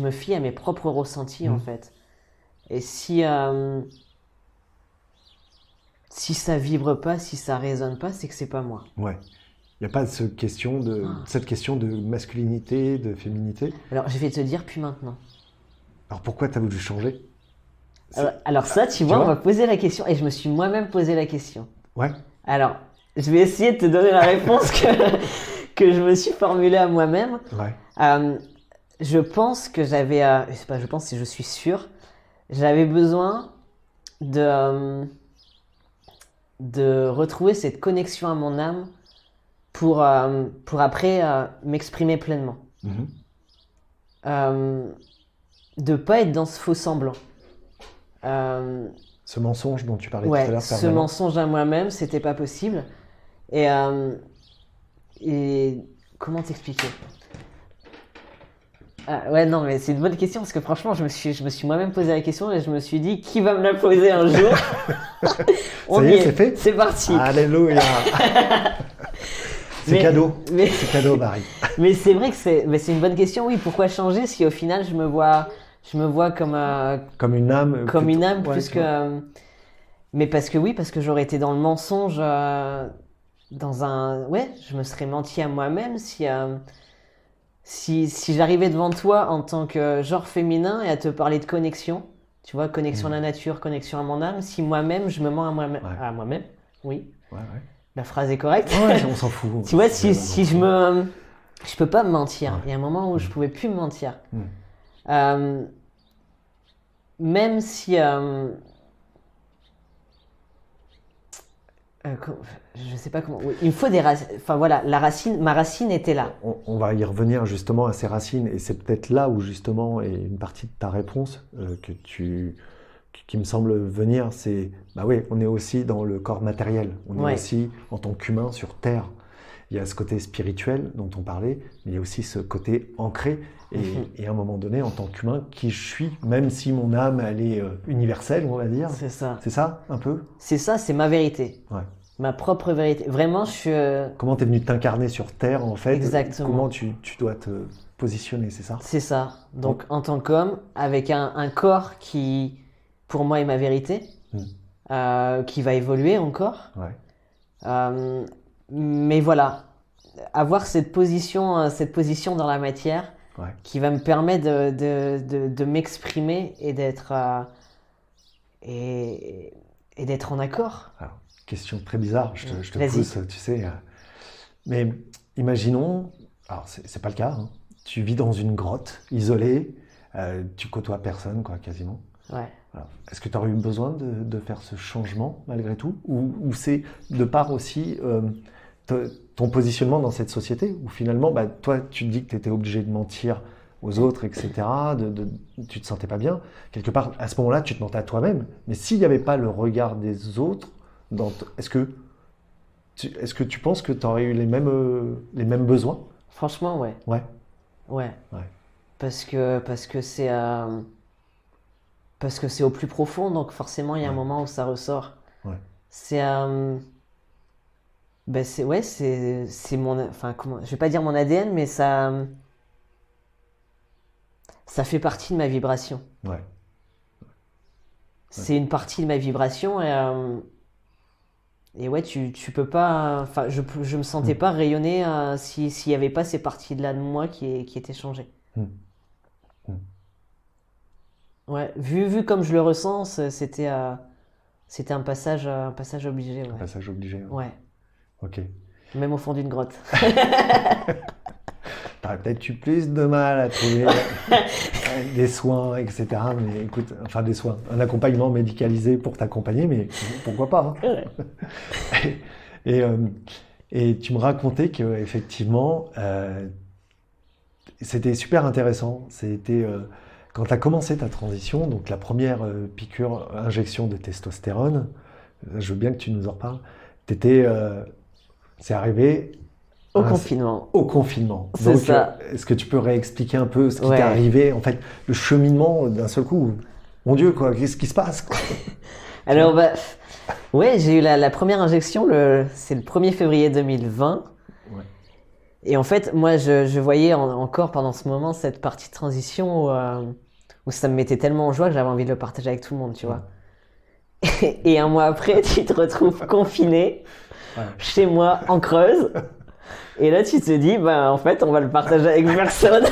me fie à mes propres ressentis en fait. Et si ça vibre pas, si ça résonne pas, c'est que c'est pas moi. Ouais. Il n'y a pas cette question de masculinité, de féminité. Alors, je vais te dire puis maintenant. Alors pourquoi tu as voulu changer? Alors ça, tu vois, vois on m'a posé la question et je me suis moi-même posé la question. Ouais, Alors, je vais essayer de te donner la réponse que je me suis formulée à moi-même. ouais. Je pense que j'avais, c'est pas je pense, c'est je suis sûr, j'avais besoin de retrouver cette connexion à mon âme pour après m'exprimer pleinement. Mhm. De pas être dans ce faux semblant. Ce mensonge dont tu parlais tout à Ouais, l'heure, ce permanent. mensonge à moi-même, c'était pas possible. Et comment t'expliquer? Ouais, non, mais c'est une bonne question parce que franchement, je me suis moi-même posé la question et je me suis dit, qui va me la poser un jour? On Ça y y est, c'est fait? C'est parti. Alléluia. C'est Mais- cadeau. mais- C'est cadeau, Barry. Mais c'est vrai que c'est une bonne question. Oui, pourquoi changer si au final je me vois comme Comme une âme. comme une âme Ouais, plus tu que. vois. Mais parce que j'aurais été dans le mensonge, dans un. Ouais, je me serais menti à moi-même si j'arrivais devant toi en tant que genre féminin et à te parler de connexion, tu vois, connexion à la nature, connexion à mon âme, si moi-même je me mens à moi-même. Ouais. À moi-même, oui, Ouais, ouais. la phrase est correcte. Ouais, on s'en fout. Tu vois, si je peux pas me mentir. Ouais. Il y a un moment où je pouvais plus me mentir. Mm. Même si je sais pas comment. Oui, il me faut des racines. Enfin voilà, ma racine était là. On va y revenir justement à ces racines, et c'est peut-être là où justement est une partie de ta réponse qui me semble venir, c'est bah oui, on est aussi dans le corps matériel, on Ouais. est aussi en tant qu'humain sur Terre. Il y a ce côté spirituel dont on parlait, mais il y a aussi ce côté ancré. Et à un moment donné, en tant qu'humain, qui je suis, même si mon âme, elle est universelle, on va dire. C'est ça. C'est ça, un peu? C'est ça, c'est ma vérité. Ouais. Ma propre vérité. Vraiment, je suis. Comment tu es venu t'incarner sur Terre, en fait? Exactement. Comment tu dois te positionner, c'est ça? C'est ça. Donc, en tant qu'homme, avec un corps qui, pour moi, est ma vérité, qui va évoluer encore. Ouais. Mais voilà, avoir cette position dans la matière Ouais. qui va me permettre de m'exprimer et d'être et d'être en accord. Alors, question très bizarre, je te Vas-y. pousse, tu sais. Mais imaginons, alors c'est pas le cas, hein. Tu vis dans une grotte, isolée, tu côtoies personne, quoi, quasiment. Ouais. Alors, est-ce que tu aurais eu besoin de faire ce changement malgré tout? Ou c'est de part aussi ton positionnement dans cette société, où finalement, bah, toi, tu te dis que tu étais obligé de mentir aux autres, etc., tu te sentais pas bien. Quelque part, à ce moment-là, tu te mentais à toi-même. Mais s'il n'y avait pas le regard des autres, est-ce que tu penses que tu aurais eu les mêmes besoins? Franchement, ouais. Ouais. Ouais. Ouais. Parce que c'est au plus profond, donc forcément il y a un moment où ça ressort. Ouais. C'est ben c'est mon, enfin comment, je vais pas dire mon ADN, mais ça fait partie de ma vibration. Ouais. C'est une partie de ma vibration et ouais, tu peux pas, enfin je me sentais pas rayonner s'il y avait pas ces parties-là de moi qui étaient changées. Ouais, vu comme je le ressens, c'était un passage obligé. Ouais. Un passage obligé. Hein. Ouais, Ok. même au fond d'une grotte. T'aurais peut-être eu plus de mal à trouver des soins, etc. Mais écoute, enfin des soins, un accompagnement médicalisé pour t'accompagner, mais pourquoi pas, hein. Ouais. Et tu me racontais que effectivement, c'était super intéressant. C'était quand tu as commencé ta transition, donc la première piqûre, injection de testostérone, je veux bien que tu nous en reparles. C'est arrivé Au confinement. au confinement. C'est Donc, ça. est-ce que tu peux réexpliquer un peu ce qui Ouais. t'est arrivé, en fait, le cheminement d'un seul coup? Mon Dieu, quoi, qu'est-ce qui se passe, quoi? Alors, bah, ouais, j'ai eu la première injection, c'est le 1er février 2020. Ouais. Et en fait, moi, je voyais encore pendant ce moment cette partie de transition où ça me mettait tellement en joie que j'avais envie de le partager avec tout le monde, tu vois. Et un mois après, tu te retrouves confiné Ouais. chez moi en Creuse. Et là, tu te dis, ben, en fait, on va le partager avec personne,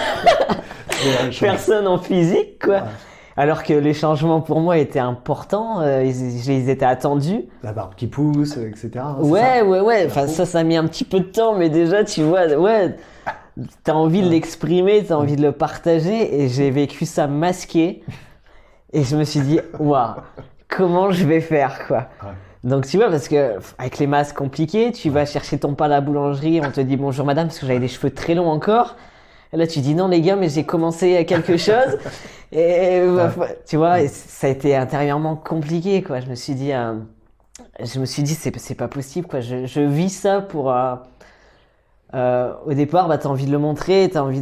C'est la chance. personne en physique, quoi. Ouais. Alors que les changements pour moi étaient importants, ils étaient attendus. La barbe qui pousse, etc. c'est Ouais, ça ouais. Enfin, ça a mis un petit peu de temps, mais déjà, tu vois, ouais, t'as envie de l'exprimer, t'as envie de le partager, et j'ai vécu ça masqué. Et je me suis dit, waouh, comment je vais faire, quoi. Ouais. Donc, tu vois, parce que avec les masques compliqués, tu vas chercher ton pain à la boulangerie, on te dit bonjour madame, parce que j'avais des cheveux très longs encore. Et là, tu dis non, les gars, mais j'ai commencé quelque chose. Et tu vois, et ça a été intérieurement compliqué, quoi. Je me suis dit, c'est pas possible, quoi. Je vis ça pour. Au départ, bah, t'as envie de le montrer, t'as envie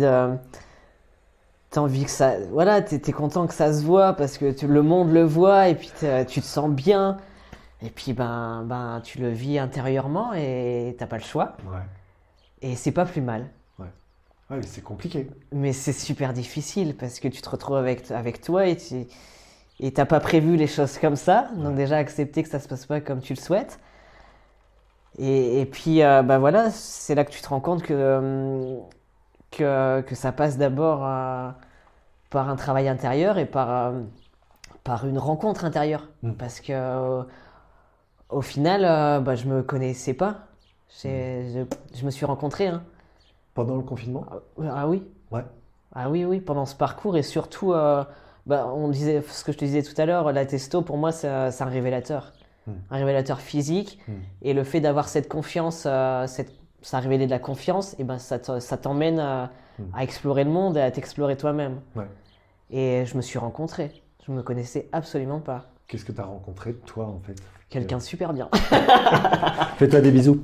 que ça. Voilà, t'es content que ça se voit parce que le monde le voit et puis tu te sens bien. Et puis, ben, tu le vis intérieurement et t'as pas le choix. Ouais. Et c'est pas plus mal. Ouais, mais c'est compliqué. Mais c'est super difficile parce que tu te retrouves avec toi et t'as pas prévu les choses comme ça. Donc déjà accepter que ça se passe pas comme tu le souhaites. Et puis bah voilà, c'est là que tu te rends compte que ça passe d'abord par un travail intérieur et par une rencontre intérieure. Parce que au final, bah, je me connaissais pas. Je me suis rencontré, hein. Pendant le confinement? Ah oui. Ouais. Ah oui, pendant ce parcours et surtout, bah, on disait ce que je te disais tout à l'heure, la testo pour moi c'est un révélateur, un révélateur physique et le fait d'avoir cette confiance, ça a révélé de la confiance et ben ça t'emmène à explorer le monde et à t'explorer toi-même. Ouais. Et je me suis rencontré, je me connaissais absolument pas. Qu'est-ce que tu as rencontré de toi, en fait? Quelqu'un de super bien. Fais-toi des bisous.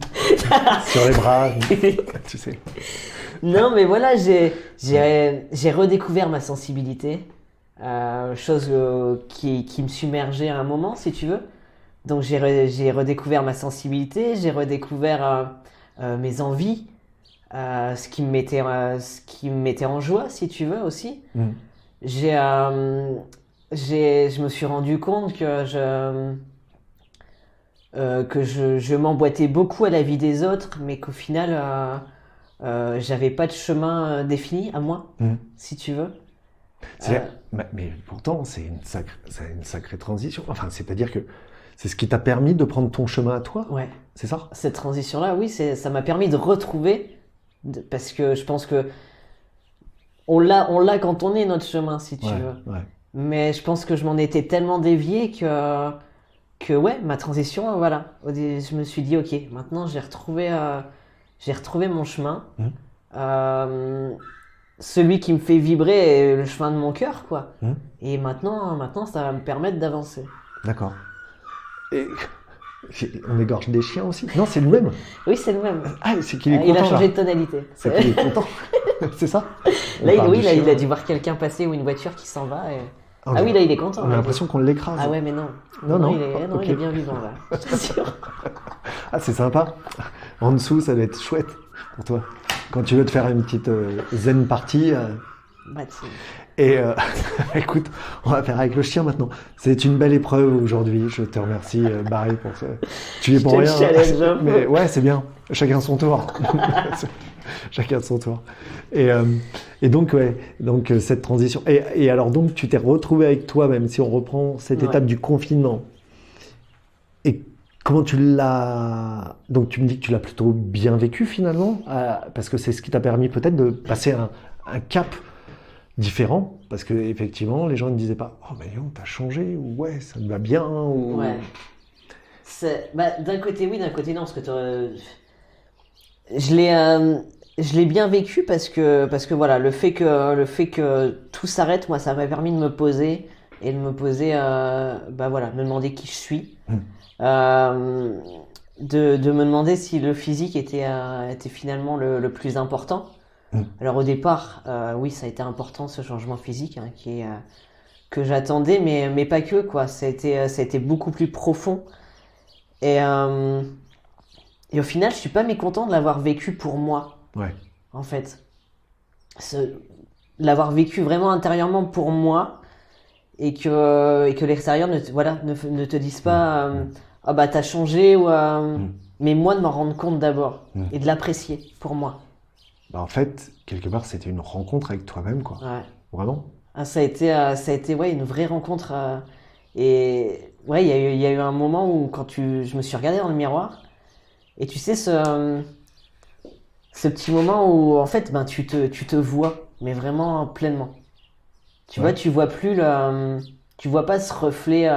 Sur les bras. Tu sais. Non, mais voilà, j'ai redécouvert ma sensibilité, chose qui me submergeait à un moment, si tu veux. Donc j'ai redécouvert ma sensibilité, j'ai redécouvert mes envies, ce qui me mettait en joie, si tu veux aussi. Je me suis rendu compte que je m'emboîtais beaucoup à la vie des autres, mais qu'au final, j'avais pas de chemin défini à moi, si tu veux. Mais pourtant, c'est une sacrée transition. Enfin, c'est-à-dire que c'est ce qui t'a permis de prendre ton chemin à toi. Ouais. C'est ça? Cette transition-là, oui, ça m'a permis de retrouver, parce que je pense que on l'a quand on est notre chemin, si tu veux. Ouais. Mais je pense que je m'en étais tellement dévié que ouais, ma transition, voilà. Je me suis dit, ok, maintenant j'ai retrouvé mon chemin. Celui qui me fait vibrer est le chemin de mon cœur, quoi. Et maintenant, ça va me permettre d'avancer. D'accord. Et on égorge des chiens aussi? Non, c'est le même. Oui, c'est le même. Ah, c'est qu'il est content. Il a changé là. de tonalité. C'est qu'il est content. C'est ça? Là, On parle du il chien. a dû voir quelqu'un passer ou une voiture qui s'en va. Ah, Ah oui, là, il est content. On a l'impression qu'on l'écrase. Ah ouais, mais non. Non. Il est Ok. bien vivant, là. Je t'assure. Ah, c'est sympa. En dessous, ça doit être chouette pour toi. Quand tu veux te faire une petite zen party. Bah, tu- Et écoute, on va faire avec le chien maintenant. C'est une belle épreuve aujourd'hui. Je te remercie, Barry, pour ça. Tu y es Je pour te rien. challenge un peu. Mais ouais, c'est bien. Chacun son tour. Chacun son tour. Et donc, ouais, donc cette transition. Et alors, donc, tu t'es retrouvé avec toi, même si on reprend cette Ouais. étape du confinement. Et comment tu l'as. Donc, tu me dis que tu l'as plutôt bien vécu finalement, parce que c'est ce qui t'a permis peut-être de passer un cap différent, parce que effectivement, les gens ne disaient pas « Oh, mais non, t'as changé » ou « Ouais, ça me va bien » ou... Ouais. Bah, d'un côté oui, d'un côté non, parce que Je l'ai bien vécu parce que voilà, le fait que tout s'arrête, moi, ça m'a permis de me poser et de me poser, bah voilà, me demander qui je suis, Euh, de me demander si le physique était finalement le plus important. Alors au départ, oui, ça a été important ce changement physique hein, que j'attendais, mais pas que quoi. Ça a été beaucoup plus profond et au final, je suis pas mécontent de l'avoir vécu pour moi. Ouais. En fait, l'avoir vécu vraiment intérieurement pour moi et que l'extérieur ne te dise pas ah bah t'as changé ou mais moi de m'en rendre compte d'abord et de l'apprécier pour moi. Bah, en fait, quelque part, c'était une rencontre avec toi-même, quoi. Ouais. Vraiment. Ah, ça a été ouais, une vraie rencontre et ouais, il y a eu un moment où je me suis regardé dans le miroir et tu sais ce petit moment où en fait ben tu te vois mais vraiment pleinement. Tu vois, tu vois plus tu vois pas ce reflet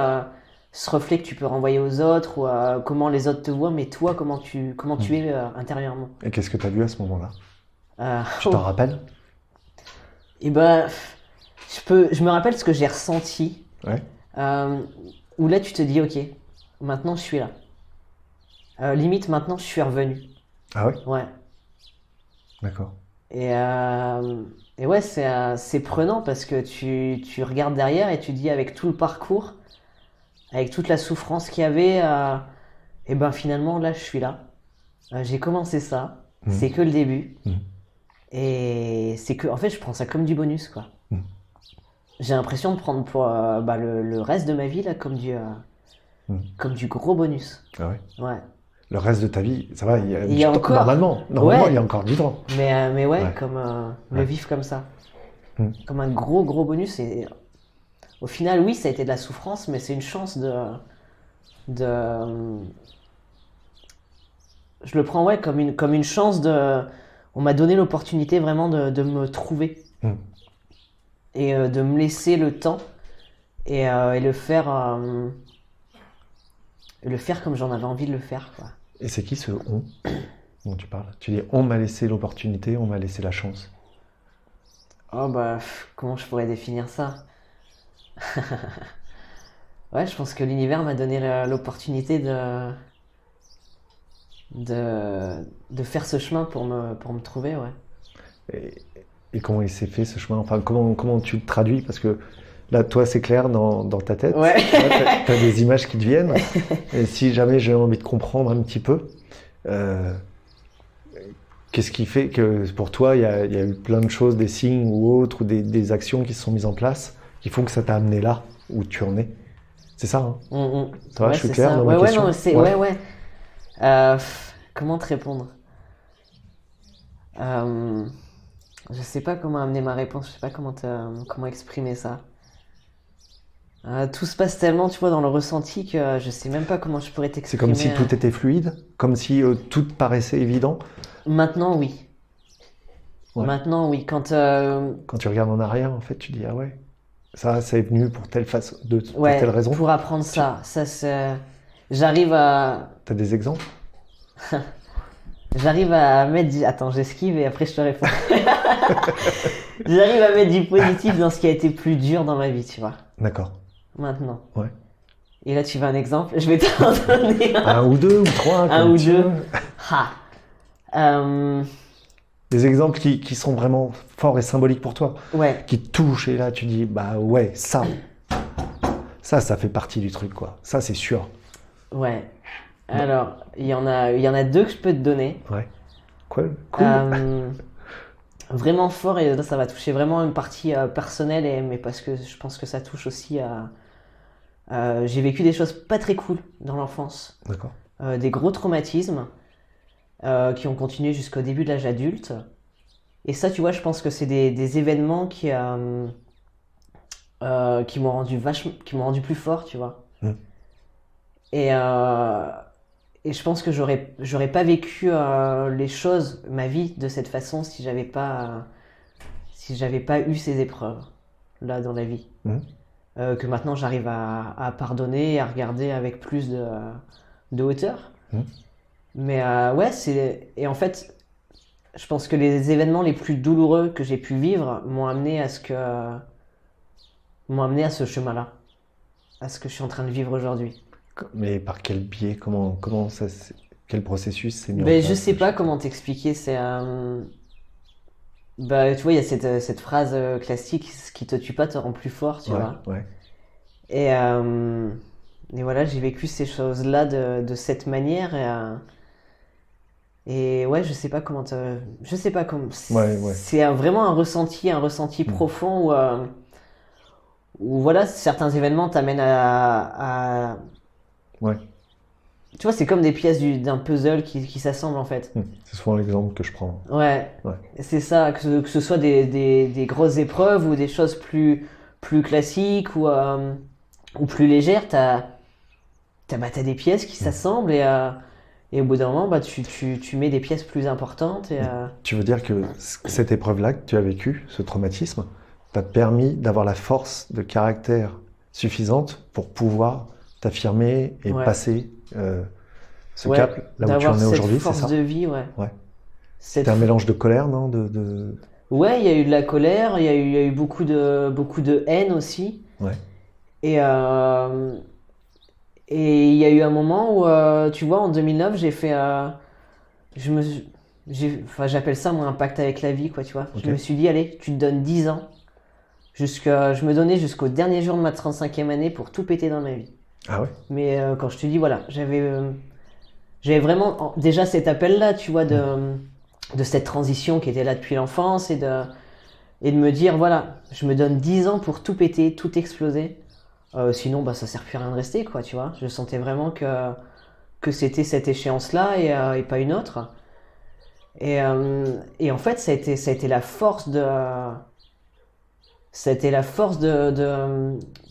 que tu peux renvoyer aux autres ou comment les autres te voient, mais toi comment tu es intérieurement. Et qu'est-ce que tu as vu à ce moment-là? Tu Oh. t'en rappelles? Et ben je me rappelle ce que j'ai ressenti Ouais. où là tu te dis ok, maintenant je suis là. Limite maintenant je suis revenu. Ah ouais? Ouais. D'accord. Et ouais, c'est prenant parce que tu regardes derrière et tu dis avec tout le parcours, avec toute la souffrance qu'il y avait, et ben finalement là je suis là. J'ai commencé ça, c'est que le début. Et c'est que, en fait, je prends ça comme du bonus quoi. J'ai l'impression de prendre pour bah, le reste de ma vie là comme du gros bonus. Ah ouais. Ouais. Le reste de ta vie, ça va, il y a, Il y a du temps- encore. Normalement, Ouais. il y a encore du temps. Mais ouais, Ouais. comme le Ouais. vivre comme ça. Mm. Comme un gros bonus. Et au final, oui, ça a été de la souffrance, mais c'est une chance de. Je le prends ouais, comme une chance de. On m'a donné l'opportunité vraiment de me trouver. Mm. Et de me laisser le temps et le faire. Le faire comme j'en avais envie de le faire, quoi. Et c'est qui ce on dont tu parles? Tu dis on m'a laissé l'opportunité, on m'a laissé la chance. Oh bah, comment je pourrais définir ça? Ouais, je pense que l'univers m'a donné l'opportunité de faire ce chemin pour me trouver, ouais. Et comment il s'est fait ce chemin? Enfin, comment tu le traduis? Parce que là, toi, c'est clair dans ta tête. Ouais. Tu as des images qui te viennent. Et si jamais j'ai envie de comprendre un petit peu, qu'est-ce qui fait que pour toi, il y a eu plein de choses, des signes ou autres, ou des actions qui se sont mises en place, qui font que ça t'a amené là où tu en es? C'est ça, hein? Ça va, Ouais, je suis c'est clair ça. dans ma Ouais, question? non, c'est... Ouais. Ouais. Comment te répondre? Je sais pas comment amener ma réponse, je sais pas comment exprimer ça. Tout se passe tellement, tu vois, dans le ressenti que je sais même pas comment je pourrais C'est t'exprimer. comme si tout était fluide, comme si tout paraissait évident. Maintenant, oui. Ouais. Maintenant, oui. Quand tu regardes en arrière, en fait, tu dis ah ouais, ça est venu pour telle façon, pour ouais, telle raison. pour apprendre ça, c'est... J'arrive à T'as des exemples? mettre Attends, j'esquive et après je te réponds. J'arrive à mettre du positif dans ce qui a été plus dur dans ma vie, tu vois. D'accord. Maintenant. Ouais. Et là, tu veux un exemple? Je vais t'en donner un. Un ou deux ou trois. Un comme ou tu deux. veux. Des exemples qui sont vraiment forts et symboliques pour toi, Ouais. qui te touchent et là tu dis bah ouais, ça fait partie du truc quoi. Ça c'est sûr. Ouais. Alors, il y en a deux que je peux te donner. Ouais. Cool. Cool. Vraiment fort et là, ça va toucher vraiment une partie personnelle mais parce que je pense que ça touche aussi à... j'ai vécu des choses pas très cool dans l'enfance. D'accord. Des gros traumatismes qui ont continué jusqu'au début de l'âge adulte. Et ça, tu vois, je pense que c'est des événements qui m'ont rendu plus fort, tu vois. Et je pense que j'aurais pas vécu les choses, ma vie, de cette façon si j'avais pas eu ces épreuves là dans la vie. Que maintenant j'arrive à pardonner et à regarder avec plus de hauteur. Mais ouais, et en fait, je pense que les événements les plus douloureux que j'ai pu vivre m'ont amené à ce chemin-là, à ce que je suis en train de vivre aujourd'hui. Mais par quel biais? Comment ça, quel processus s'est mis en Ben, place? je sais pas comment t'expliquer. Bah, tu vois, il y a cette phrase classique, ce qui te tue pas te rend plus fort, tu Ouais, vois. ouais. Et voilà, j'ai vécu ces choses-là de cette manière. Et ouais, je sais pas comment. Ouais, ouais. C'est vraiment un ressenti profond où voilà, certains événements t'amènent Ouais. Tu vois, c'est comme des pièces d'un puzzle qui s'assemblent en fait. C'est souvent l'exemple que je prends. Ouais, Ouais. c'est ça, que ce soit des grosses épreuves ou des choses plus classiques ou plus légères, t'as des pièces qui s'assemblent et au bout d'un moment, bah, tu mets des pièces plus importantes. Tu veux dire que cette épreuve-là que tu as vécue, ce traumatisme, t'a permis d'avoir la force de caractère suffisante pour pouvoir t'affirmer et Ouais. passer ce Ouais, cap là où tu d'avoir en es cette aujourd'hui, c'est force ça? de vie, ouais. Ouais. Cette C'était un mélange de colère, non? Ouais, il y a eu de la colère, il y a eu beaucoup de haine aussi. Ouais. Et il y a eu un moment où, tu vois, en 2009, j'ai fait. Enfin, j'appelle ça, moi, un pacte avec la vie, quoi, tu vois. Ok. Je me suis dit, allez, tu te donnes 10 ans. Je me donnais jusqu'au dernier jour de ma 35e année pour tout péter dans ma vie. Ah ouais? Mais quand je te dis, voilà, j'avais vraiment déjà cet appel-là, tu vois, de cette transition qui était là depuis l'enfance et de me dire, voilà, je me donne 10 ans pour tout péter, tout exploser. Sinon, bah, ça sert plus à rien de rester, quoi, tu vois. Je sentais vraiment que c'était cette échéance-là et pas une autre. Et en fait, ça a été la force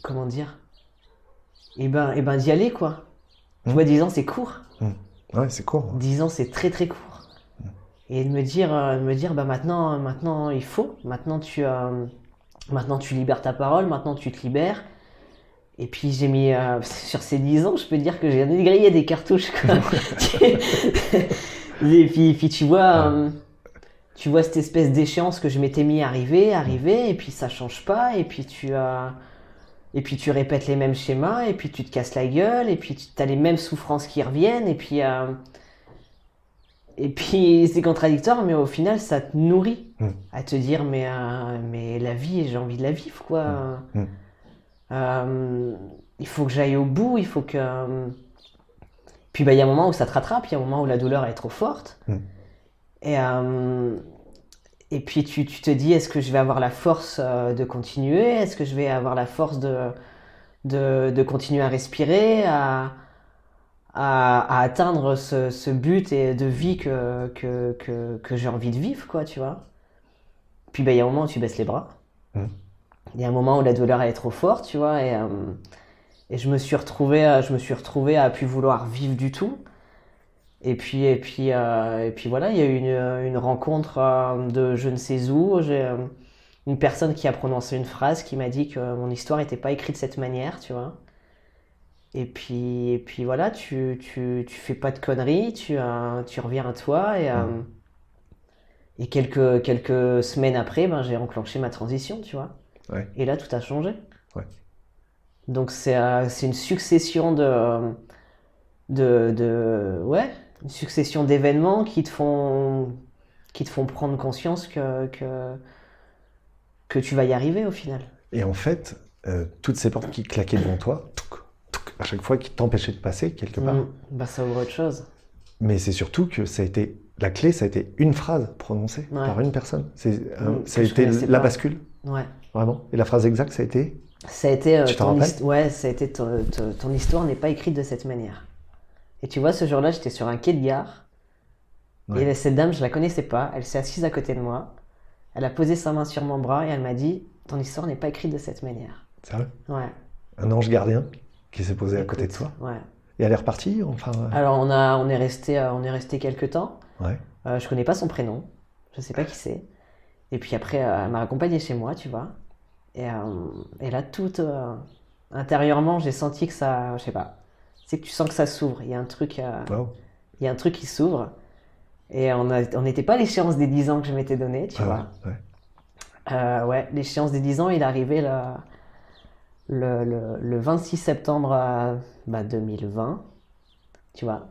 comment dire? Et ben d'y aller, quoi. Tu vois, 10 ans, c'est court. Ouais, c'est court. 10 ans, c'est très très court. Et de me dire bah maintenant il faut. Maintenant tu libères ta parole, maintenant tu te libères. Et puis j'ai mis, sur ces 10 ans, je peux dire que j'ai grillé des cartouches, quoi. Et puis tu vois cette espèce d'échéance que je m'étais mis à arriver, et puis ça change pas, et puis tu répètes les mêmes schémas, et puis tu te casses la gueule, et puis tu as les mêmes souffrances qui reviennent, et puis c'est contradictoire, mais au final ça te nourrit à te dire mais la vie, j'ai envie de la vivre, quoi. Il faut que j'aille au bout, il faut que. Puis bah, il y a un moment où ça te rattrape, il y a un moment où la douleur est trop forte. Et puis tu te dis, est-ce que je vais avoir la force de continuer? Est-ce que je vais avoir la force de continuer à respirer, à atteindre ce but et de vie que j'ai envie de vivre, quoi, tu vois? Puis bah, il y a un moment où tu baisses les bras. Il y a un moment où la douleur elle est trop forte, tu vois, et je me suis retrouvé à plus vouloir vivre du tout. Et puis voilà, il y a eu une rencontre de je ne sais où. J'ai une personne qui a prononcé une phrase qui m'a dit que mon histoire n'était pas écrite de cette manière, tu vois. Et puis voilà, tu fais pas de conneries, tu reviens à toi et quelques semaines après, ben, j'ai enclenché ma transition, tu vois. Ouais. Et là, tout a changé. Ouais. Donc c'est une succession ouais, une succession d'événements qui te font prendre conscience que tu vas y arriver au final. Et en fait, toutes ces portes qui claquaient devant toi, à chaque fois qui t'empêchaient de passer quelque part. Bah ça ouvre autre chose. Mais c'est surtout que la clé, ça a été une phrase prononcée par une personne. Ça a été la bascule. Ouais. Vraiment. Et la phrase exacte, ça a été. Ça a été tu t'en rappelles? Ouais, ça a été ton histoire n'est pas écrite de cette manière. Et tu vois, ce jour-là, j'étais sur un quai de gare. Ouais. Et cette dame, je la connaissais pas. Elle s'est assise à côté de moi. Elle a posé sa main sur mon bras et elle m'a dit, ton histoire n'est pas écrite de cette manière. Sérieux? Ouais. Un ange gardien qui s'est posé à côté de toi. Ouais. Et elle est repartie, enfin. Alors on est resté quelques temps. Ouais. Je connais pas son prénom. Je sais pas qui c'est. Et puis après, elle m'a accompagné chez moi, tu vois. Et là, tout intérieurement, j'ai senti que ça, je sais pas. C'est que tu sens que ça s'ouvre. Il y a un truc, Wow. il y a un truc qui s'ouvre. Et on n'était pas à l'échéance des 10 ans que je m'étais donné, tu vois. Ouais. L'échéance des 10 ans, il est arrivé le 26 septembre 2020, tu vois.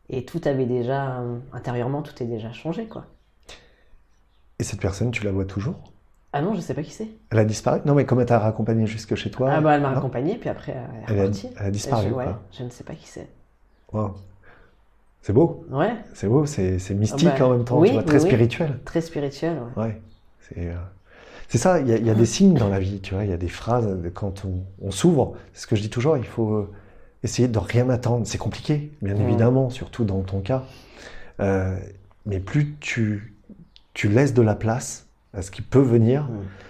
Et tout avait déjà, intérieurement, tout est déjà changé, quoi. Et cette personne, tu la vois toujours? Ah non, je sais pas qui c'est. Elle a disparu? Non, mais comme elle t'a raccompagné jusque chez toi? Elle m'a non raccompagné, puis après, elle est repartie. Elle a disparu, Ouais, quoi. je ne sais pas qui c'est. Wow. C'est beau. Ouais, C'est beau, c'est mystique en même temps, oui, tu vois, très oui. spirituel. Très spirituel, ouais. Ouais. C'est ça, il y a des signes dans la vie, tu vois, il y a des phrases, quand on s'ouvre, c'est ce que je dis toujours, il faut essayer de rien attendre. C'est compliqué, bien évidemment, surtout dans ton cas. Mais plus tu laisses de la place à ce qui peut venir,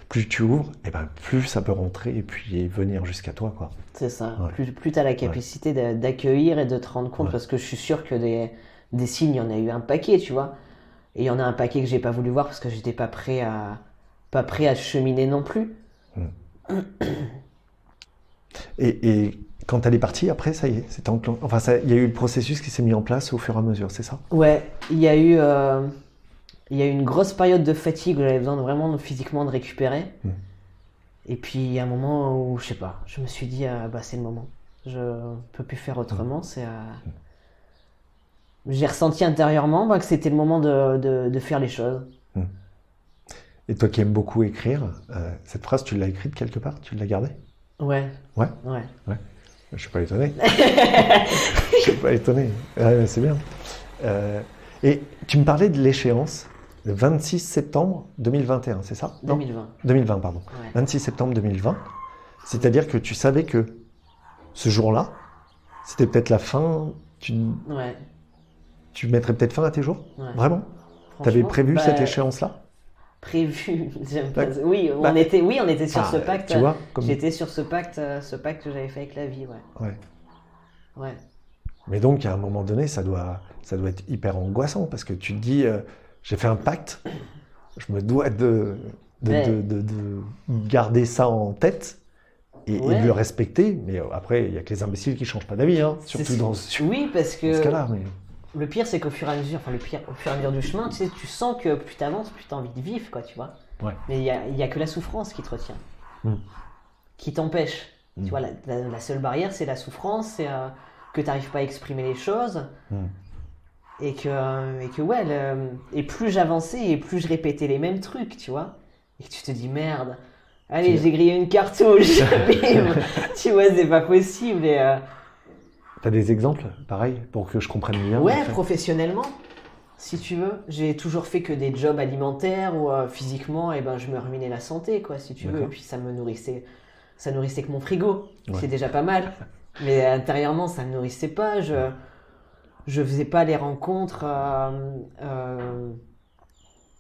plus tu ouvres, et ben plus ça peut rentrer et puis venir jusqu'à toi, quoi. C'est ça. Ouais. Plus tu as la capacité d'accueillir et de te rendre compte, Ouais. parce que je suis sûr que des signes, il y en a eu un paquet, tu vois. Et il y en a un paquet que j'ai pas voulu voir parce que j'étais pas prêt à cheminer non plus. Et quand elle est partie, après, ça y est, c'était enfin, il y a eu le processus qui s'est mis en place au fur et à mesure, c'est ça? Ouais, il y a eu une grosse période de fatigue où j'avais besoin vraiment physiquement de récupérer. Et puis il y a un moment où, je sais pas, je me suis dit, c'est le moment. Je peux plus faire autrement. J'ai ressenti intérieurement que c'était le moment de faire les choses. Et toi qui aimes beaucoup écrire, cette phrase, tu l'as écrite quelque part? Tu l'as gardée? Ouais. Ouais? Ouais. Je suis pas étonné. Je suis pas étonné. Ouais, c'est bien. Et tu me parlais de l'échéance, le 26 septembre 2021, c'est ça? Non 2020. 2020, pardon. Ouais. 26 septembre 2020. C'est-à-dire que tu savais que ce jour-là, c'était peut-être la fin, Ouais. tu mettrais peut-être fin à tes jours? Ouais. Vraiment? Tu avais Franchement, prévu cette échéance-là? Prévu. J'aime pas. Bah, Oui, on était sur ce pacte. Tu vois, comme... J'étais sur ce pacte que j'avais fait avec la vie, ouais. Ouais. Ouais. Mais donc, à un moment donné, ça doit être hyper angoissant parce que tu te dis, j'ai fait un pacte, je me dois de garder ça en tête et de le respecter. Mais après, il n'y a que les imbéciles qui ne changent pas d'avis, hein, surtout dans Oui, parce que ce cas-là. Mais... le pire, c'est qu'au fur et à mesure, au fur et à mesure du chemin, tu sais, tu sens que plus tu avances, plus tu as envie de vivre, quoi, tu vois. Ouais. Mais il y a que la souffrance qui te retient, qui t'empêche. Tu vois, la seule barrière, c'est la souffrance, c'est que tu n'arrives pas à exprimer les choses. Et et plus j'avançais et plus je répétais les mêmes trucs, tu vois. Et que tu te dis, merde, allez, j'ai grillé une cartouche, bim, tu vois, c'est pas possible. Et, T'as des exemples, pareil, pour que je comprenne bien? ouais, en fait. Professionnellement, si tu veux. J'ai toujours fait que des jobs alimentaires où physiquement, je me ruinais la santé, quoi, si tu veux. Et puis ça nourrissait que mon frigo. Ouais. C'est déjà pas mal. Mais intérieurement, ça me nourrissait pas. Je faisais pas les rencontres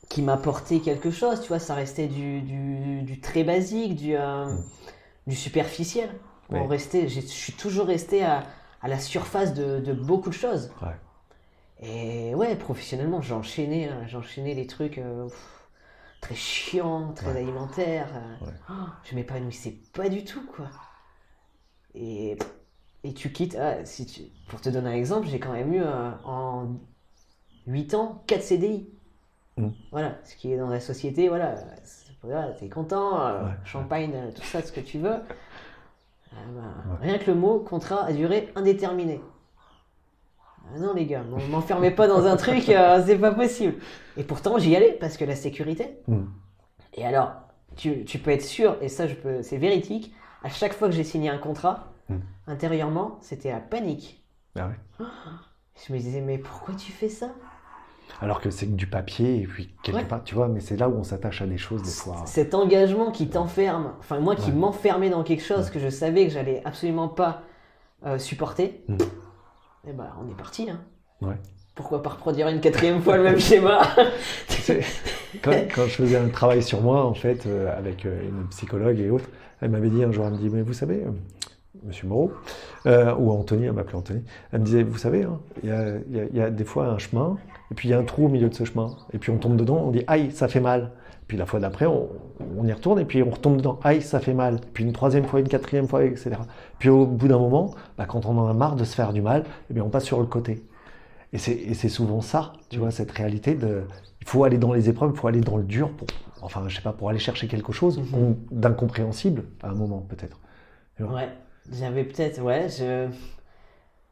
qui m'apportaient quelque chose, tu vois. Ça restait du très basique, du superficiel. Ouais. Je suis toujours resté à la surface de beaucoup de choses. Ouais. Et ouais, professionnellement, j'enchaînais les trucs très chiants, très alimentaires. Je m'épanouissais pas du tout, quoi. Et tu quittes... pour te donner un exemple, j'ai quand même eu en 8 ans 4 CDI. Voilà, ce qui est dans la société, voilà, t'es content, champagne, tout ça, ce que tu veux. Rien que le mot contrat à durée indéterminée. Non les gars, m'enfermez pas dans un truc, c'est pas possible. Et pourtant j'y allais parce que la sécurité. Et alors, tu peux être sûr, et ça c'est véridique, à chaque fois que j'ai signé un contrat, intérieurement, c'était la panique. Ah ouais. Je me disais, mais pourquoi tu fais ça? Alors que c'est que du papier, et puis quelque part, tu vois, mais c'est là où on s'attache à des choses des fois. Cet engagement qui t'enferme, enfin moi qui m'enfermais dans quelque chose que je savais que j'allais absolument pas supporter, et on est parti. Hein. Ouais. Pourquoi pas reproduire une 4e fois le même schéma? Quand je faisais un travail sur moi, en fait, avec une psychologue et autres, elle m'avait dit un jour, elle me dit, mais vous savez, Monsieur Moreau, ou Anthony, elle m'appelait Anthony, elle me disait, vous savez, hein, il y a des fois un chemin, et puis il y a un trou au milieu de ce chemin, et puis on tombe dedans, on dit, aïe, ça fait mal. Puis la fois d'après, on y retourne, et puis on retombe dedans, aïe, ça fait mal. Puis une 3e fois, une 4e fois, etc. Puis au bout d'un moment, quand on en a marre de se faire du mal, eh bien on passe sur le côté. Et c'est souvent ça, tu vois, cette réalité il faut aller dans les épreuves, il faut aller dans le dur pour aller chercher quelque chose d'incompréhensible à un moment, peut-être. Tu vois. Ouais,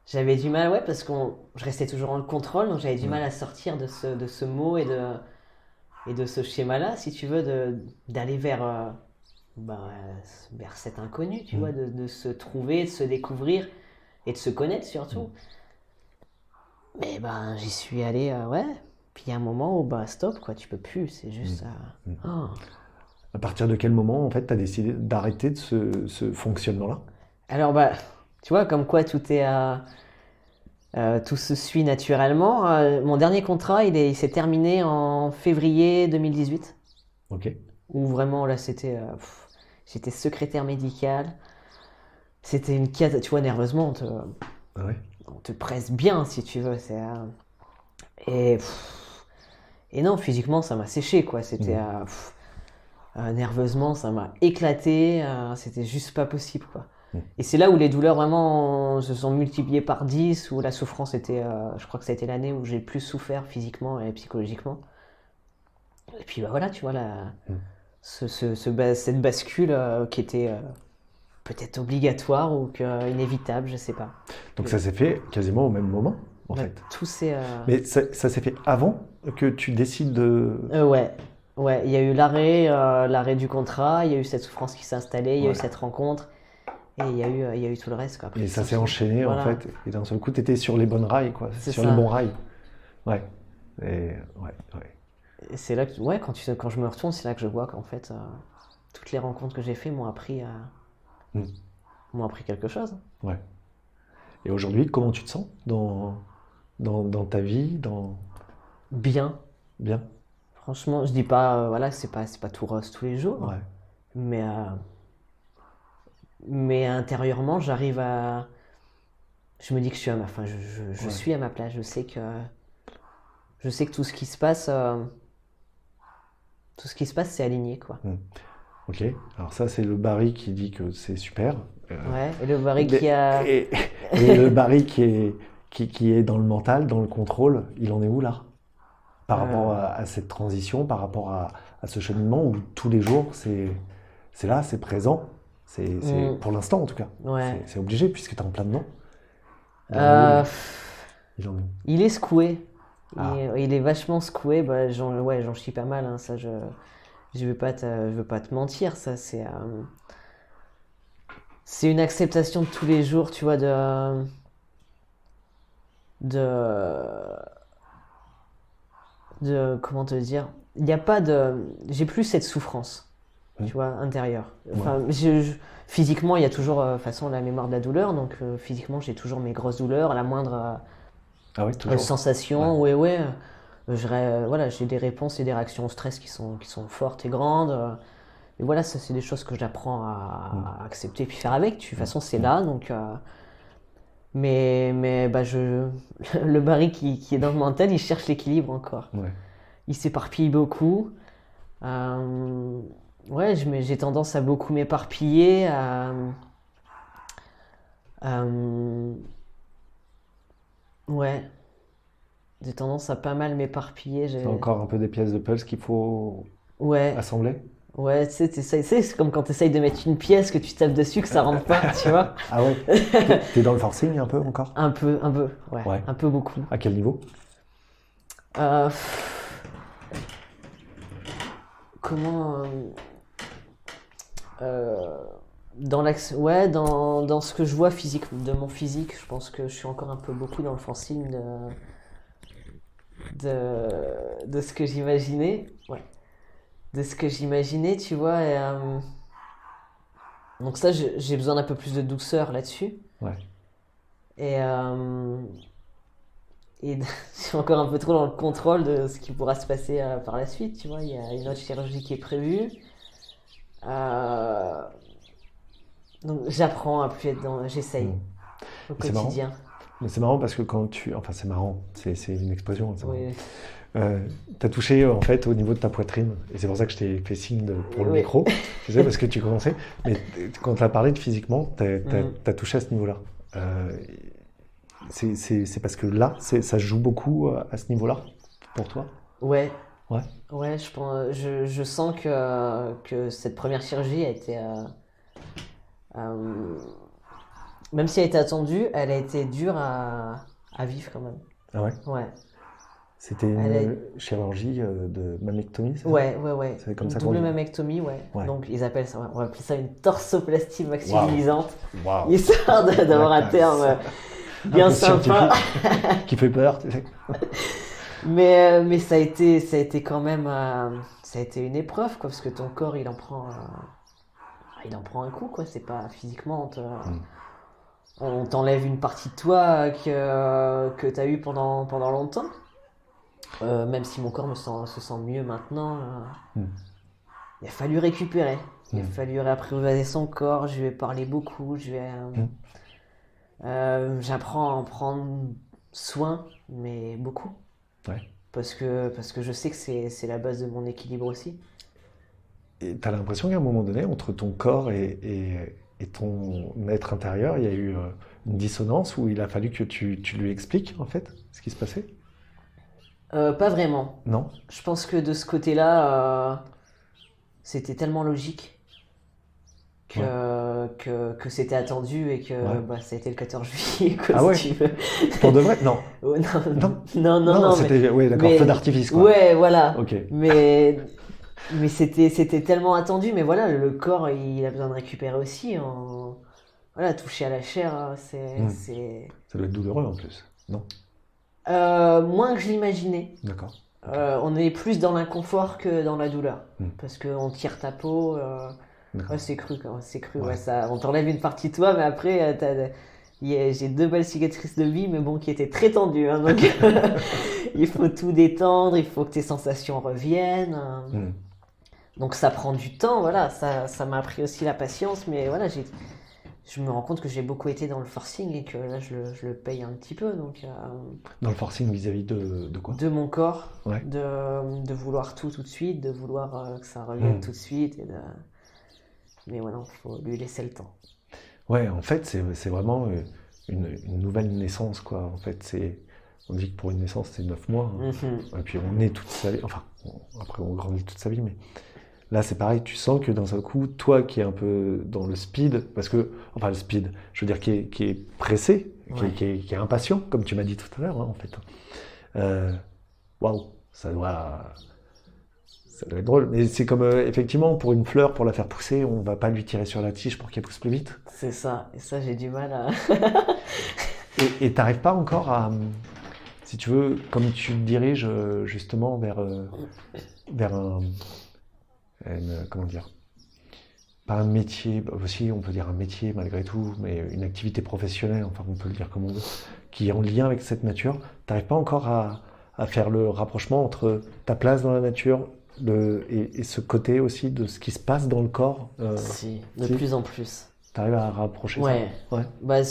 j'avais du mal, parce que je restais toujours en contrôle, donc j'avais du mal à sortir de ce mot et de ce schéma-là, si tu veux, d'aller vers cet inconnu, tu vois, de se trouver, de se découvrir et de se connaître surtout. Mais j'y suis allé, Puis il y a un moment où, stop, quoi, tu peux plus, c'est juste... À partir de quel moment, en fait, tu as décidé d'arrêter de ce fonctionnement-là? Alors, tu vois, comme quoi tout se suit naturellement. Mon dernier contrat, il s'est terminé en février 2018. Ok. Où vraiment, là, j'étais secrétaire médical. C'était une cata, tu vois, nerveusement, on te presse bien, si tu veux. Et non, physiquement, ça m'a séché, quoi. C'était... nerveusement, ça m'a éclaté. C'était juste pas possible, quoi. Et c'est là où les douleurs vraiment se sont multipliées par 10, où la souffrance était... je crois que ça a été l'année où j'ai le plus souffert physiquement et psychologiquement. Et puis voilà, tu vois, cette bascule qui était peut-être obligatoire ou inévitable, je sais pas. Donc ça s'est fait quasiment au même moment, en fait. Tout s'est... Mais ça s'est fait avant que tu décides de... Ouais, il y a eu l'arrêt du contrat, il y a eu cette souffrance qui s'est installée, il y a eu cette rencontre, et il y a eu tout le reste, quoi. Après, et ça s'est enchaîné, voilà. en fait, et d'un seul coup, tu étais sur les bonnes rails, quoi, sur les bons rails. Ouais. Et c'est là que, quand je me retourne, c'est là que je vois qu'en fait, toutes les rencontres que j'ai faites m'ont appris quelque chose. Ouais. Et aujourd'hui, comment tu te sens dans ta vie, Bien. Bien. Franchement, je dis pas, c'est pas tout rose tous les jours, ouais. mais intérieurement, j'arrive à... Je me dis que je suis à ma... Enfin, je suis à ma place, je sais que tout ce qui se passe... Tout ce qui se passe, c'est aligné, quoi. Ok, alors ça, c'est le Barry qui dit que c'est super. Et le Barry qui a... Et le Barry qui est dans le mental, dans le contrôle, il en est où, là? Par rapport à cette transition, par rapport à ce cheminement où tous les jours, c'est là, c'est présent. C'est pour l'instant, en tout cas. Ouais. C'est obligé, puisque tu es en plein dedans. Il est secoué. Il est vachement secoué. J'en chie pas mal. Hein, ça, je veux pas te mentir. Ça, c'est une acceptation de tous les jours, tu vois, comment te dire, il n'y a pas j'ai plus cette souffrance, tu vois, intérieure. Enfin, physiquement, il y a toujours, de toute façon, la mémoire de la douleur, donc physiquement, j'ai toujours mes grosses douleurs, à la moindre sensation, j'ai des réponses et des réactions au stress qui sont fortes et grandes. Et voilà, ça, c'est des choses que j'apprends à accepter et puis faire avec. De toute façon, c'est là, donc... Mais le Barry qui est dans le mental, il cherche l'équilibre encore. Ouais. Il s'éparpille beaucoup. J'ai tendance à beaucoup m'éparpiller. J'ai tendance à pas mal m'éparpiller. C'est encore un peu des pièces de puzzle qu'il faut assembler. Ouais, tu sais, c'est comme quand tu essayes de mettre une pièce, que tu tapes dessus, que ça rentre pas, tu vois. Ah ouais. T'es dans le forcing un peu encore? Un peu, un peu beaucoup. À quel niveau? Comment dans ce que je vois de mon physique, je pense que je suis encore un peu beaucoup dans le forcing de ce que j'imaginais. De ce que j'imaginais, tu vois. Donc ça, j'ai besoin d'un peu plus de douceur là-dessus. Ouais. Et je suis encore un peu trop dans le contrôle de ce qui pourra se passer par la suite, tu vois. Il y a une autre chirurgie qui est prévue. Donc j'apprends à plus être dans... J'essaye au quotidien. Mais c'est marrant parce que quand tu... Enfin, c'est marrant, c'est une expression. Oui. T'as touché en fait au niveau de ta poitrine et c'est pour ça que je t'ai fait signe pour le micro, tu sais, parce que tu commençais. Mais quand t'as parlé de physiquement, t'as touché à ce niveau-là. C'est parce que là, ça se joue beaucoup à ce niveau-là, pour toi? Ouais. Ouais. Ouais, je sens que cette première chirurgie a été, euh, même si elle a été attendue, elle a été dure à vivre quand même. Ah ouais? Ouais. C'était une Elle chirurgie de mammectomie, c'est ça? Ouais. C'est comme Une ça qu'on double dit. mammectomie, ouais. Ouais. Donc ils appellent ça, on va appeler ça une torsoplastie maximisante, Waouh! histoire d'avoir un La terme classe. bien Un peu sympa. scientifique, qui fait peur, tu sais. Mais ça a été quand même, ça a été une épreuve, quoi, parce que ton corps, il en prend un coup, quoi. C'est pas physiquement, on t'enlève une partie de toi que t'as eu pendant longtemps. Même si mon corps se sent mieux maintenant, il a fallu récupérer. Il a fallu réapprivoiser son corps. Je lui ai parlé beaucoup. J'apprends à en prendre soin, mais beaucoup. Ouais. Parce que je sais que c'est la base de mon équilibre aussi. Et t'as l'impression qu'à un moment donné, entre ton corps et ton être intérieur, il y a eu une dissonance où il a fallu que tu lui expliques, en fait, ce qui se passait? Pas vraiment. Non? Je pense que de ce côté-là, c'était tellement logique que c'était attendu et que ça a été le 14 juillet, quoi, Ah si ouais? tu veux. Pour de vrai? Non. Oh, Non. non, mais, c'était... Oui, d'accord, mais- feu d'artifice, quoi. ouais, voilà. Ok. Mais c'était tellement attendu, mais voilà, le corps, il a besoin de récupérer aussi. Voilà, toucher à la chair, c'est Ça doit être douloureux, en plus. Non? moins que je l'imaginais. D'accord. On est plus dans l'inconfort que dans la douleur, Mm. parce qu'on tire ta peau. D'accord. Ouais, c'est cru, quoi. C'est cru. Ouais. Ouais, ça, on t'enlève une partie de toi, mais après, j'ai 2 belles cicatrices de vie, mais bon, qui étaient très tendues, hein, donc il faut tout détendre, il faut que tes sensations reviennent. Mm. Donc ça prend du temps, voilà. Ça m'a appris aussi la patience, mais voilà, je me rends compte que j'ai beaucoup été dans le forcing et que là, je le paye un petit peu, donc Dans le forcing vis-à-vis de quoi? de mon corps, Ouais. de vouloir tout de suite, de vouloir que ça revienne Mm. tout de suite, mais voilà, il faut lui laisser le temps. Ouais, en fait, c'est vraiment une nouvelle naissance, quoi. En fait, on dit que pour une naissance, c'est 9 mois. Hein. Mhm. Et puis, on est toute sa vie. Enfin, après, on grandit toute sa vie, mais là, c'est pareil. Tu sens que d'un seul coup, toi qui es un peu dans le speed, parce que, enfin, le speed, je veux dire, qui est pressé, Ouais. qui est impatient, comme tu m'as dit tout à l'heure, hein, en fait. Waouh, ça doit être drôle. Mais c'est comme, effectivement, pour une fleur, pour la faire pousser, on va pas lui tirer sur la tige pour qu'elle pousse plus vite. C'est ça, et ça j'ai du mal à... Et t'arrives pas encore à, si tu veux, comme tu te diriges justement vers comment dire, pas un métier, bah aussi on peut dire un métier malgré tout, mais une activité professionnelle, enfin on peut le dire comme on veut, qui est en lien avec cette nature, t'arrives pas encore à faire le rapprochement entre ta place dans la nature et ce côté aussi de ce qui se passe dans le corps, Si, de si. plus en plus. t'arrives à rapprocher Ouais. ça? Ouais. Bah,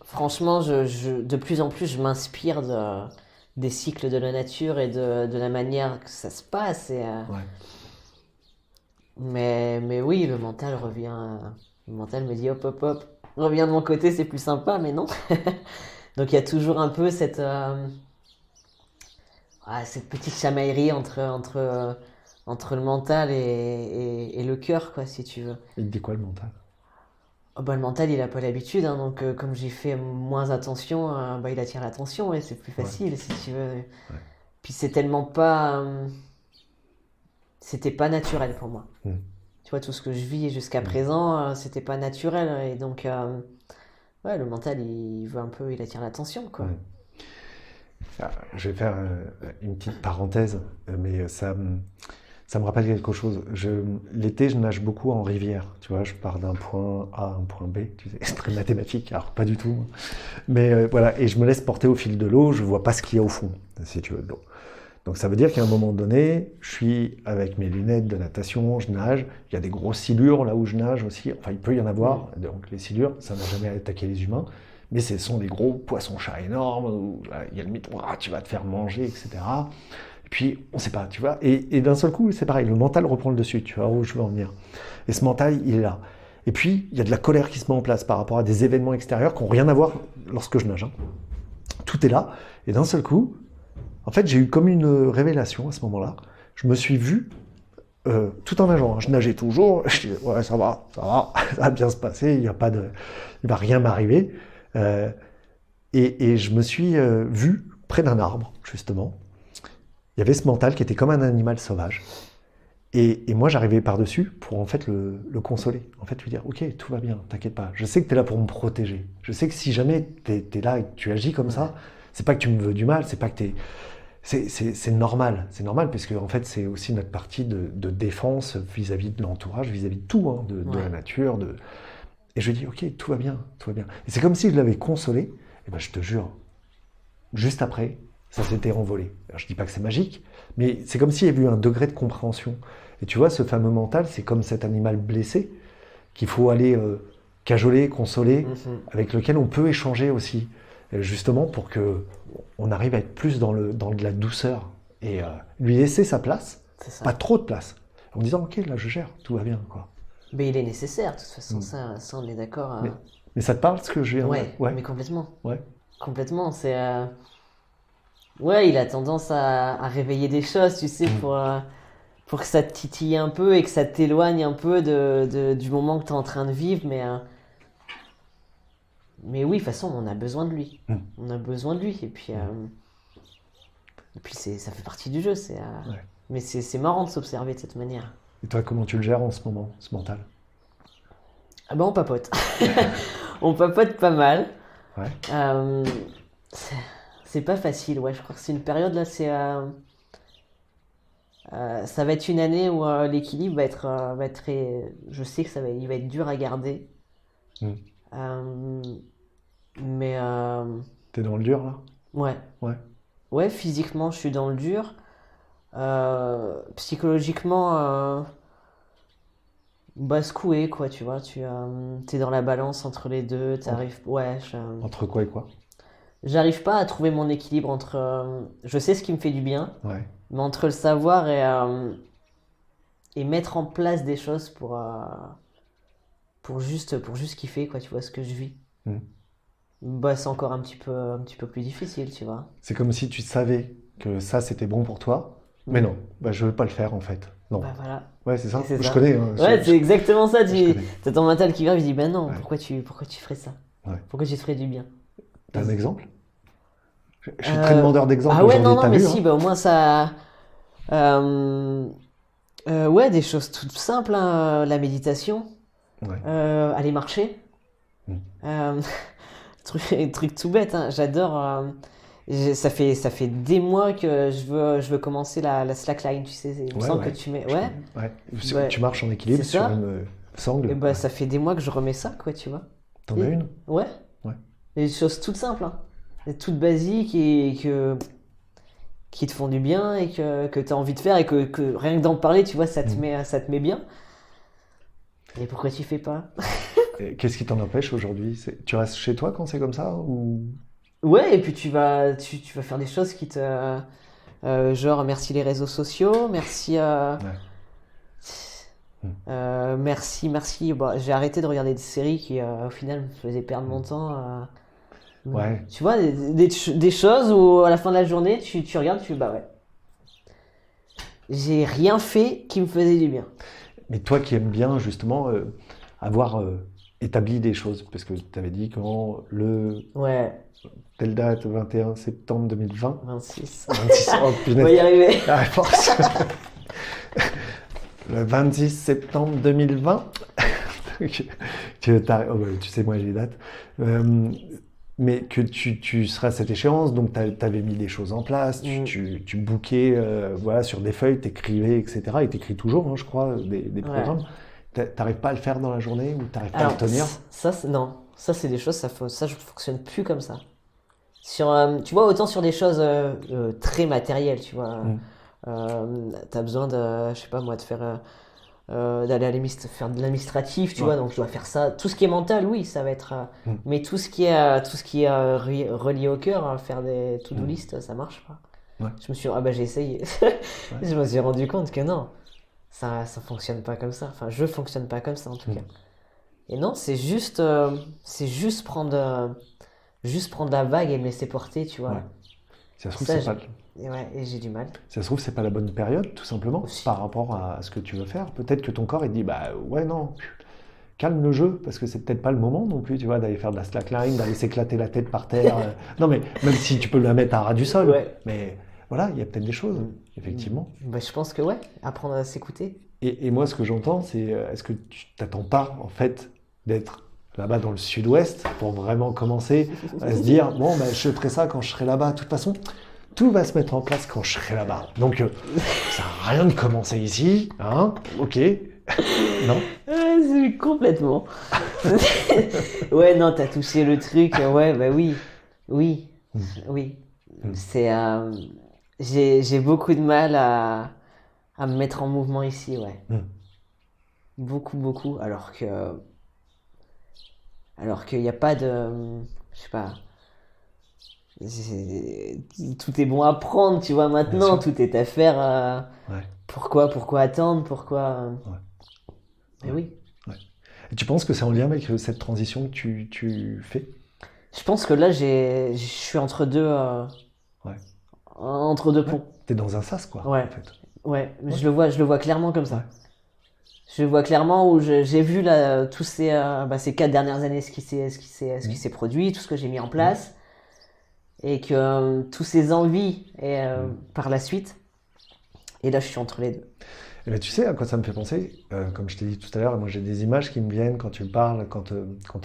franchement, de plus en plus, je m'inspire des cycles de la nature et de la manière que ça se passe. Ouais. Mais oui, le mental revient. Le mental me dit hop, hop, hop, reviens de mon côté, c'est plus sympa, mais non. Donc il y a toujours un peu cette petite chamaillerie entre le mental et le cœur, quoi, si tu veux. Il te dit quoi le mental? Oh, bah, le mental, il a pas l'habitude, hein, donc comme j'ai fait moins attention, bah, il attire l'attention et c'est plus facile, si tu veux. Puis c'est tellement pas... c'était pas naturel pour moi. Mm. Tu vois, tout ce que je vis jusqu'à présent, c'était pas naturel. Et donc, ouais, le mental, il attire l'attention, quoi. Mm. Ah, je vais faire une petite parenthèse, mais ça me rappelle quelque chose. L'été, je nage beaucoup en rivière. Tu vois, je pars d'un point A à un point B. Tu sais, c'est très mathématique, alors pas du tout. Mais voilà, et je me laisse porter au fil de l'eau. Je vois pas ce qu'il y a au fond, si tu veux, de l'eau. Donc ça veut dire qu'à un moment donné, je suis avec mes lunettes de natation, je nage. Il y a des grosses silures là où je nage aussi. Enfin, il peut y en avoir. Donc les silures, ça n'a jamais attaqué les humains. Mais ce sont des gros poissons-chats énormes, où là, il y a le mythe, tu vas te faire manger, etc. Et puis, on ne sait pas, tu vois. Et d'un seul coup, c'est pareil, le mental reprend le dessus, tu vois où je veux en venir. Et ce mental, il est là. Et puis, il y a de la colère qui se met en place par rapport à des événements extérieurs qui n'ont rien à voir lorsque je nage. Hein. tout est là. Et d'un seul coup, en fait, j'ai eu comme une révélation à ce moment-là. Je me suis vu tout en nageant. Je nageais toujours. Je disais, ouais, ça va, ça va bien se passer. Il va rien m'arriver. Et je me suis vu près d'un arbre, justement. Il y avait ce mental qui était comme un animal sauvage. Et moi, j'arrivais par-dessus pour en fait le consoler. En fait, lui dire, ok, tout va bien, t'inquiète pas. Je sais que t'es là pour me protéger. Je sais que si jamais t'es là et que tu agis comme ça, c'est pas que tu me veux du mal, c'est pas que t'es... C'est normal. C'est normal parce que en fait, c'est aussi notre partie de défense vis-à-vis de l'entourage, vis-à-vis de tout, hein, de la nature. Et je lui dis, ok, tout va bien, tout va bien. Et c'est comme si je l'avais consolé. Et ben, je te jure, juste après, ça s'était envolé. Alors, je dis pas que c'est magique, mais c'est comme s'il y avait eu un degré de compréhension. Et tu vois, ce fameux mental, c'est comme cet animal blessé qu'il faut aller cajoler, consoler, avec lequel on peut échanger aussi, justement pour que on arrive à être plus dans de la douceur et lui laisser sa place, pas trop de place, en disant ok, là je gère, tout va bien, quoi. Mais il est nécessaire, de toute façon, ça on est d'accord. Mais ça te parle ce que je viens de dire? Ouais, mais complètement. Ouais. Complètement, c'est... Ouais, il a tendance à réveiller des choses, tu sais, pour que ça te titille un peu et que ça t'éloigne un peu du moment que tu es en train de vivre, mais oui, de toute façon, on a besoin de lui. On a besoin de lui, et puis ça fait partie du jeu, mais c'est marrant de s'observer de cette manière. Et toi, comment tu le gères en ce moment, ce mental? Ah ben, on papote. On papote pas mal. Ouais. C'est pas facile, ouais. Je crois que c'est une période là, ça va être une année où l'équilibre va être je sais que il va être dur à garder. Mais T'es dans le dur là? ouais. Ouais, physiquement, je suis dans le dur. Psychologiquement, secoué, quoi, tu vois. T'es dans la balance entre les deux. T'arrives. Ouais. Entre quoi et quoi? J'arrive pas à trouver mon équilibre entre. Je sais ce qui me fait du bien, mais entre le savoir et mettre en place des choses pour juste kiffer, quoi, tu vois, ce que je vis. C'est encore un petit peu plus difficile, tu vois. C'est comme si tu savais que ça c'était bon pour toi, mais non, je veux pas le faire en fait. Non. Voilà. Ouais, c'est ça. C'est Je ça. connais. Hein, c'est exactement ça. connais. T'as ton mental qui vient et dit, non, Ouais. pourquoi tu ferais ça? Ouais. Pourquoi tu te ferais du bien? T'as un exemple? Je suis très demandeur d'exemples. Ah ouais, aujourd'hui, non, t'as mais vu, si, hein. au moins ça. Ouais, des choses toutes simples, hein, la méditation, aller marcher. Truc tout bête, hein, j'adore. Ça fait des mois que je veux commencer la slackline, tu sais, il me semble que tu mets. Ouais. Tu marches en équilibre C'est sur ça. une sangle. Et ça fait des mois que je remets ça, quoi, tu vois. T'en as une? Ouais. Des choses toutes simples, hein. Des toutes basiques et qui te font du bien et que tu as envie de faire et que rien que d'en parler, tu vois, ça te met bien. Et pourquoi tu fais pas? Et qu'est-ce qui t'en empêche aujourd'hui? Tu restes chez toi quand c'est comme ça ou... Ouais, et puis tu vas faire des choses qui te... genre, merci les réseaux sociaux, merci... merci. Bon, j'ai arrêté de regarder des séries qui, au final, me faisaient perdre mon temps. Ouais. Tu vois, des choses où, à la fin de la journée, tu regardes, bah ouais. J'ai rien fait qui me faisait du bien. Mais toi qui aimes bien, justement, avoir établi des choses, parce que tu avais dit quand Ouais. Telle date, 21 septembre 2020. 26. 26, oh On punaise. va y arriver. La force. Le 26 septembre 2020. Tu sais, moi j'ai les dates. Mais que tu seras à cette échéance, donc tu avais mis des choses en place, tu bookais sur des feuilles, t'écrivais, etc. Et t'écris toujours, hein, je crois, des programmes. T'arrives pas à le faire dans la journée ou t'arrives pas à le tenir? Non, ça c'est des choses, ça je fonctionne plus comme ça. Tu vois, autant sur des choses très matérielles, tu vois. T'as besoin de, je sais pas moi, de faire d'aller faire de l'administratif, tu vois, donc je dois faire ça. Tout ce qui est mental, oui, ça va être. Mais tout ce qui est relié au cœur, faire des to-do list, ça marche pas. Je me suis, j'ai essayé. Je me suis rendu compte que non, ça fonctionne pas comme ça. Enfin, je fonctionne pas comme ça en tout cas. Et non, c'est juste prendre juste prendre la vague et me laisser porter, tu vois. Ouais. Si ça se trouve, Ça, c'est pas... Et ouais, et j'ai du mal. Si ça se trouve, c'est pas la bonne période, tout simplement, Aussi. par rapport à ce que tu veux faire. Peut-être que ton corps, il dit, bah ouais, non, calme le jeu, parce que c'est peut-être pas le moment non plus, tu vois, d'aller faire de la slackline, d'aller s'éclater la tête par terre. Non, mais même si tu peux la mettre à ras du sol, Ouais. mais voilà, il y a peut-être des choses, effectivement. Bah, je pense que ouais, apprendre à s'écouter. Et moi, ce que j'entends, c'est, est-ce que tu t'attends pas, en fait, d'être là-bas dans le sud-ouest pour vraiment commencer à se dire, bon, bah, je ferai ça quand je serai là-bas. De toute façon, tout va se mettre en place quand je serai là-bas. Donc, ça sert à rien de commencer ici, hein, ok. Non. C'est complètement. Ouais, non, t'as touché le truc. Ouais, bah oui. Oui. Oui. C'est. J'ai beaucoup de mal à me mettre en mouvement ici, ouais. Beaucoup, beaucoup. Alors qu'il n'y a pas de. Je sais pas. Tout est bon à prendre, tu vois, maintenant. Tout est à faire. Ouais. Pourquoi attendre? Pourquoi. Mais oui. Ouais. Et tu penses que c'est en lien avec cette transition que tu fais? Je pense que là, je suis entre deux. Ouais. Entre deux ponts. T'es dans un sas, quoi, Ouais. en fait. Ouais, je le vois clairement comme ça. Je le vois clairement où j'ai vu là, tous ces 4 dernières années ce qui s'est produit, tout ce que j'ai mis en place, et que tous ces envies par la suite. Et là, je suis entre les deux. Eh ben, tu sais à quoi ça me fait penser? Comme je t'ai dit tout à l'heure, moi j'ai des images qui me viennent quand tu me parles, quand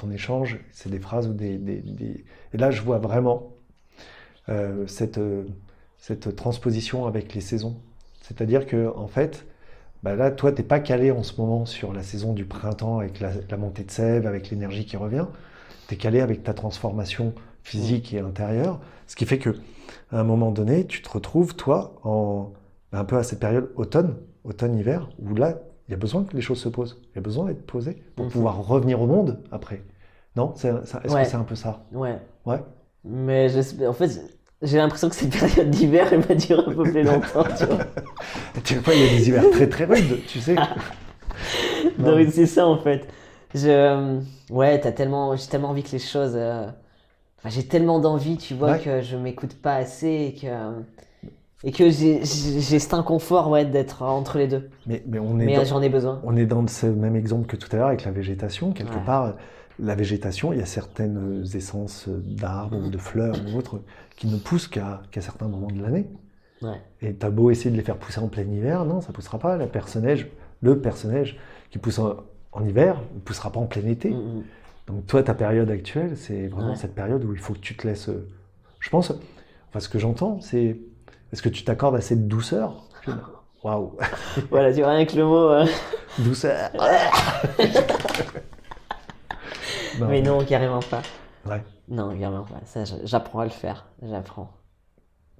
on échange. C'est des phrases ou des... Et là, je vois vraiment cette transposition avec les saisons. C'est-à-dire que, en fait, bah là, toi, t'es pas calé en ce moment sur la saison du printemps avec la montée de sève, avec l'énergie qui revient. T'es calé avec ta transformation physique et intérieure. Ce qui fait que, à un moment donné, tu te retrouves, toi, un peu à cette période automne-hiver, où là, il y a besoin que les choses se posent. Il y a besoin d'être posé pour pouvoir revenir au monde après. Non? Est-ce que c'est un peu ça? Ouais. Ouais. Mais en fait, j'ai l'impression que cette période d'hiver, elle va durer un peu plus longtemps, tu vois. Tu vois, il y a des hivers très très rudes, tu sais. Non, mais c'est ça en fait. Ouais, j'ai tellement envie que les choses. Enfin, j'ai tellement d'envie, tu vois, Ouais. que je m'écoute pas assez et que j'ai cet inconfort, ouais, d'être entre les deux. Mais Mais j'en ai besoin. on est dans ce même exemple que tout à l'heure avec la végétation. Quelque Ouais. part, la végétation, il y a certaines essences d'arbres ou de fleurs ou autres qui ne poussent qu'à certains moments de l'année. Ouais. Et t'as beau essayer de les faire pousser en plein hiver, non, ça poussera pas. Le personnage qui pousse en hiver ne poussera pas en plein été. Donc toi, ta période actuelle, c'est vraiment cette période où il faut que tu te laisses... Je pense, enfin ce que j'entends, c'est... Est-ce que tu t'accordes assez de douceur? Waouh. Voilà, tu vois, rien que le mot. Douceur. Non. Mais non, carrément pas. Ouais. Non, carrément pas. Ça, j'apprends à le faire. J'apprends.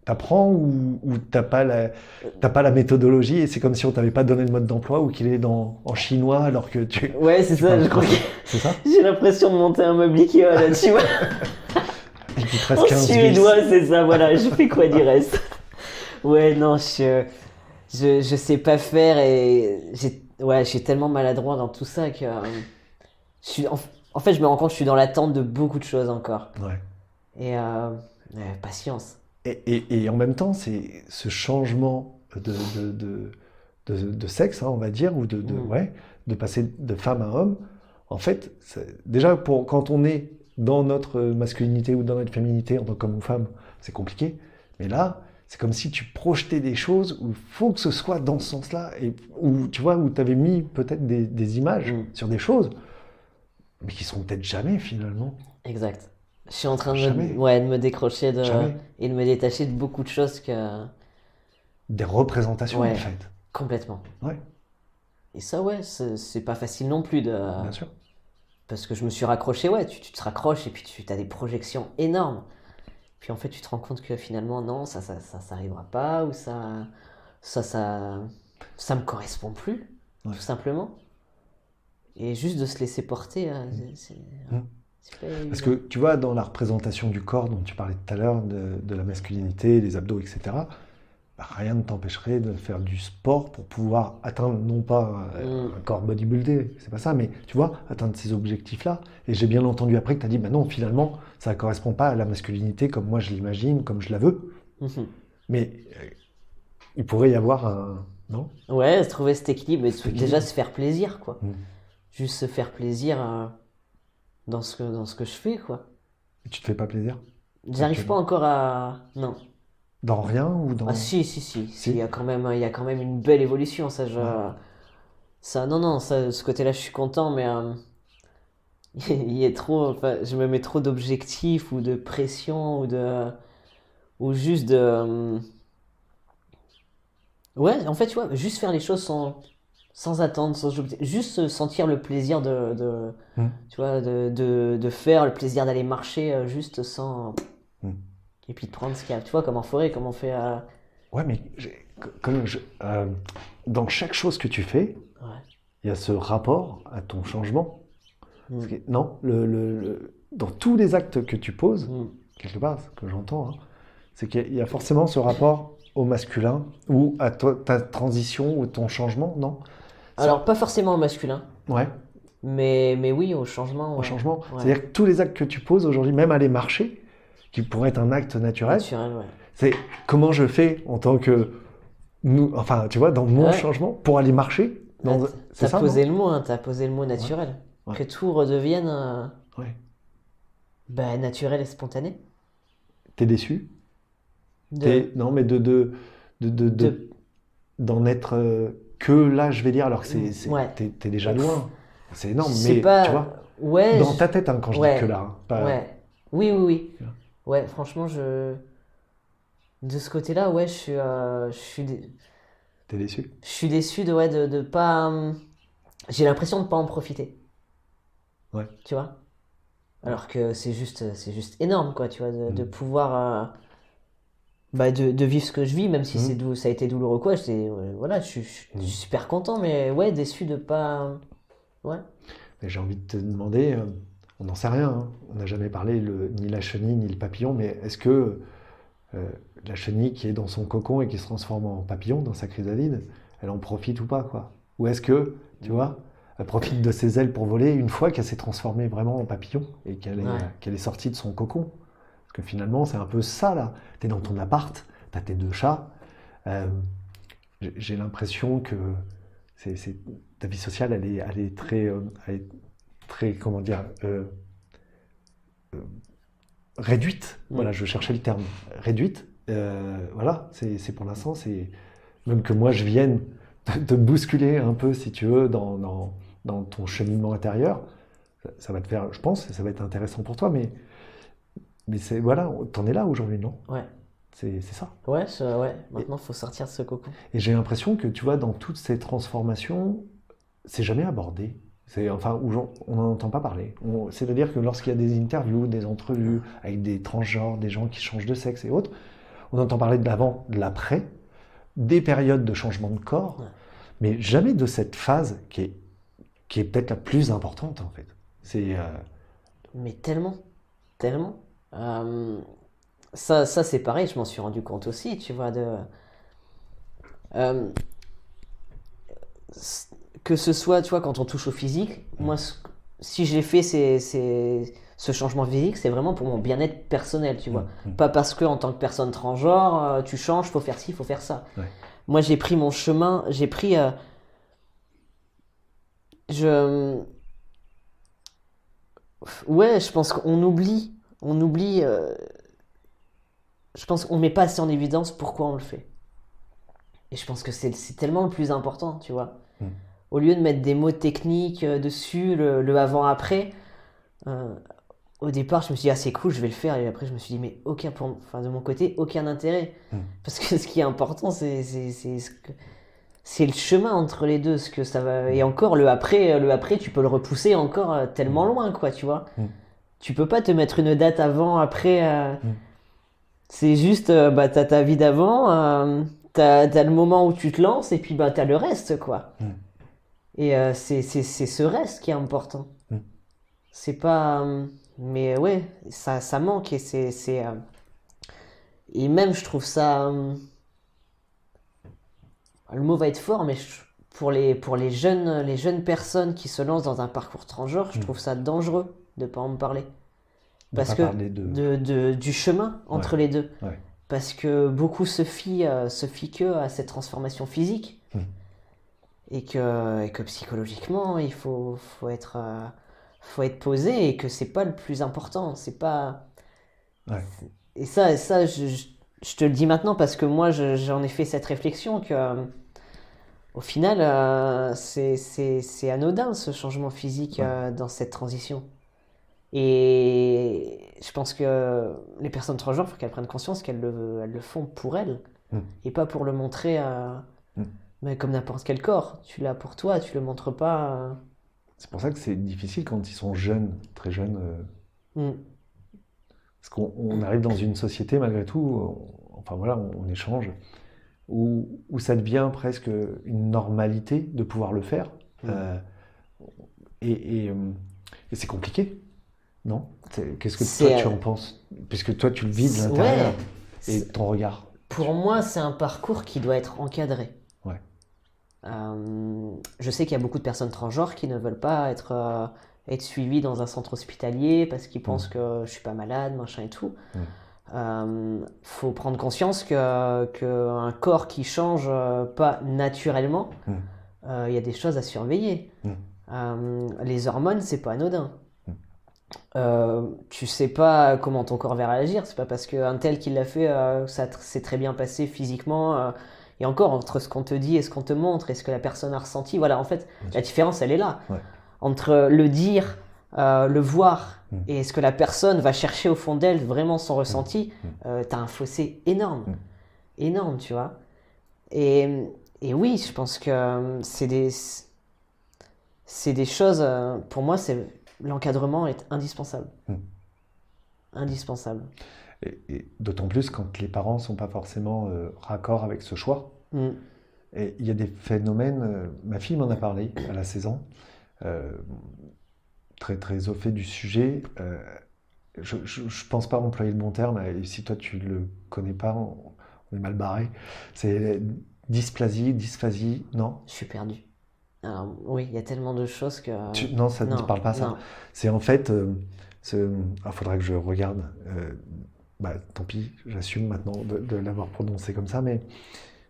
T'apprends ou t'as pas la méthodologie et c'est comme si on t'avait pas donné le mode d'emploi ou qu'il est en chinois alors que tu... Ouais, c'est ça, parles je crois français. que C'est ça? j'ai l'impression de monter un meuble Ikea là, tu vois. Et qu'il te reste En 15 suédois, vis. c'est ça, voilà, je fais quoi du reste? Ouais, non, je sais pas faire et je suis tellement maladroit dans tout ça que en fait, je me rends compte que je suis dans l'attente de beaucoup de choses encore. Ouais. Et patience. Et en même temps, c'est ce changement de sexe, hein, on va dire, ou de passer de femme à homme. En fait, déjà, quand on est dans notre masculinité ou dans notre féminité en tant qu'homme ou femme, c'est compliqué. Mais là, c'est comme si tu projetais des choses où il faut que ce soit dans ce sens-là, et où tu vois, où tu avais mis peut-être des images sur des choses, mais qui sont peut-être jamais finalement. Exact. Je suis en train de Jamais. de me décrocher Jamais. et de me détacher de beaucoup de choses que Des représentations Ouais. en fait. complètement. Ouais, Et ça, ouais, c'est pas facile non plus bien sûr. parce que je me suis raccroché, ouais, tu te raccroches et puis tu as des projections énormes. Puis en fait, tu te rends compte que finalement, non, ça arrivera pas, ou ça me correspond plus, Ouais. tout simplement. Et juste de se laisser porter, c'est pas évident. Parce que tu vois, dans la représentation du corps dont tu parlais tout à l'heure, de la masculinité, des abdos, etc., rien ne t'empêcherait de faire du sport pour pouvoir atteindre, non pas un corps bodybuildé, c'est pas ça, mais tu vois, atteindre ces objectifs-là. Et j'ai bien entendu après que tu as dit, bah non, finalement, ça ne correspond pas à la masculinité comme moi je l'imagine, comme je la veux. Mhm. Mais il pourrait y avoir un... Non? Ouais, trouver cet équilibre, et Cet équilibre. déjà se faire plaisir, quoi. Mm. Juste se faire plaisir dans ce que je fais, quoi. Et tu te fais pas plaisir? J'arrive pas encore à... Non. Dans rien ou dans... Ah si. Il y a quand même une belle évolution, ça, ça, non, ça, ce côté-là, je suis content, mais il y a trop, enfin, je me mets trop d'objectifs ou de pression ou juste de... Ouais, en fait, tu vois, juste faire les choses sans attendre, juste sentir le plaisir Mm. tu vois, de faire, le plaisir d'aller marcher, juste sans... Mm. Et puis de prendre ce qu'il y a, tu vois, comme en forêt, comme on fait à... Ouais, mais dans chaque chose que tu fais, Ouais. il y a ce rapport à ton changement. Mm. Non, dans tous les actes que tu poses, Mm. quelque part, ce que j'entends, hein, c'est qu'il y a forcément ce rapport au masculin ou à ta transition ou ton changement, non? Alors, pas forcément au masculin, Ouais, mais oui, au changement. au Ouais. changement. Ouais. C'est-à-dire que tous les actes que tu poses aujourd'hui, même aller marcher, qui pourrait être un acte naturel, Naturel, ouais. c'est comment je fais en tant que nous, enfin, tu vois, dans mon Ouais. changement pour aller marcher. C'est T'as ça, posé non? le mot, hein, t'as posé le mot naturel. Ouais. Que tout redevienne Ouais. naturel et spontané. T'es déçu? De- Non, mais de- d'en être que là, je vais dire, alors que Ouais. t'es déjà loin. C'est énorme, C'est mais pas... tu vois, Ouais, dans ta tête, hein, quand je ouais. dis que là, hein, pas- Ouais. Oui. Tu vois. Ouais, franchement, de ce côté-là, ouais, t'es déçu. je suis déçu de pas... J'ai l'impression de pas en profiter. Ouais. Tu vois? Alors que c'est juste énorme, quoi, tu vois, de pouvoir... de vivre ce que je vis, même si ça a été douloureux, quoi. Voilà, je suis super content, mais ouais, déçu de pas... Ouais. Mais j'ai envie de te demander, on n'en sait rien, hein. On n'a jamais parlé ni la chenille ni le papillon, mais est-ce que la chenille qui est dans son cocon et qui se transforme en papillon dans sa chrysalide, elle en profite ou pas, quoi? Ou est-ce que, tu vois, elle profite de ses ailes pour voler une fois qu'elle s'est transformée vraiment en papillon et qu'elle est sortie de son cocon? Parce que finalement, c'est un peu ça, là. Tu es dans ton appart, tu as tes 2 chats. J'ai l'impression que ta vie sociale, elle est très, comment dire, réduite. Voilà, je cherchais le terme. Réduite. Voilà, c'est pour l'instant, c'est même que moi, je vienne te bousculer un peu, si tu veux, dans ton cheminement intérieur. Ça va te faire, je pense, ça va être intéressant pour toi, mais c'est, voilà, t'en es là aujourd'hui, non? Ouais. C'est ça. Ouais, maintenant, il faut sortir de ce cocon. Et j'ai l'impression que, tu vois, dans toutes ces transformations, c'est jamais abordé. Enfin, on n'en entend pas parler. C'est-à-dire que lorsqu'il y a des interviews, des entrevues avec des transgenres, des gens qui changent de sexe et autres, on entend parler de l'avant, de l'après, des périodes de changement de corps, mais jamais de cette phase qui est peut-être la plus importante, en fait. Mais tellement. Ça c'est pareil, je m'en suis rendu compte aussi, tu vois, que ce soit, tu vois, quand on touche au physique, moi, si j'ai fait ce changement physique, c'est vraiment pour mon bien-être personnel, tu vois. Pas parce que, en tant que personne transgenre, tu changes, faut faire ci, faut faire ça. Ouais. Moi, j'ai pris mon chemin, Ouais, je pense qu'on oublie, je pense qu'on met pas assez en évidence pourquoi on le fait. Et je pense que c'est tellement le plus important, tu vois. Au lieu de mettre des mots techniques dessus, le avant-après, au départ, je me suis dit, ah, c'est cool, je vais le faire. Et après, je me suis dit, mais de mon côté, aucun intérêt. Parce que ce qui est important, c'est le chemin entre les deux. Ce que ça va... Et encore, le après, tu peux le repousser encore tellement loin, quoi, tu vois. Tu peux pas te mettre une date avant, après. C'est juste, t'as ta vie d'avant, t'as le moment où tu te lances, et puis t'as le reste, quoi. Et c'est ce reste qui est important. C'est pas... mais ouais, ça manque, et et même, je trouve ça... le mot va être fort, mais pour les jeunes personnes qui se lancent dans un parcours transgenre, je trouve ça dangereux de pas en parler. Parce que du chemin entre les deux. Ouais. Parce que beaucoup se fient que à cette transformation physique. Et que psychologiquement, il faut être posé et que c'est pas le plus important. C'est pas. Ouais. Et ça je te le dis maintenant parce que moi, j'en ai fait cette réflexion que. Au final, c'est anodin ce changement physique dans cette transition. Et je pense que les personnes transgenres, il faut qu'elles prennent conscience qu'elles le font pour elles et pas pour le montrer mais comme n'importe quel corps. Tu l'as pour toi, tu le montres pas. C'est pour ça que c'est difficile quand ils sont jeunes, très jeunes. Parce qu'on arrive dans une société, malgré tout, on échange, où ça devient presque une normalité de pouvoir le faire. Et c'est compliqué, non? Qu'est-ce que toi tu en penses? Puisque toi tu le vis de l'intérieur et ton regard. Pour moi, c'est un parcours qui doit être encadré. Ouais. Je sais qu'il y a beaucoup de personnes transgenres qui ne veulent pas être suivies dans un centre hospitalier parce qu'ils pensent que je suis pas malade, machin et tout. Faut prendre conscience qu'un corps qui change pas naturellement, il y a des choses à surveiller. Les hormones, c'est pas anodin. Tu sais pas comment ton corps va réagir. C'est pas parce qu'un tel qui l'a fait, ça s'est très bien passé physiquement. Et encore, entre ce qu'on te dit et ce qu'on te montre et ce que la personne a ressenti, voilà, en fait, la différence, elle est là. Ouais. Entre le dire, le voir et ce que la personne va chercher au fond d'elle, vraiment son ressenti, t'as un fossé énorme. Énorme, tu vois. Et oui, je pense que c'est des choses, pour moi, l'encadrement est indispensable. Indispensable. Et d'autant plus quand les parents ne sont pas forcément raccord avec ce choix. Et il y a des phénomènes, ma fille m'en a parlé à la 16 ans, très, très au fait du sujet. Je ne pense pas employer le bon terme, et si toi tu ne le connais pas, on est mal barré. C'est dysphasie, non? Je suis perdu. Alors, oui, il y a tellement de choses que... Non, ça ne te parle pas, ça. C'est en fait... faudrait que je regarde. Tant pis, j'assume maintenant de l'avoir prononcé comme ça, mais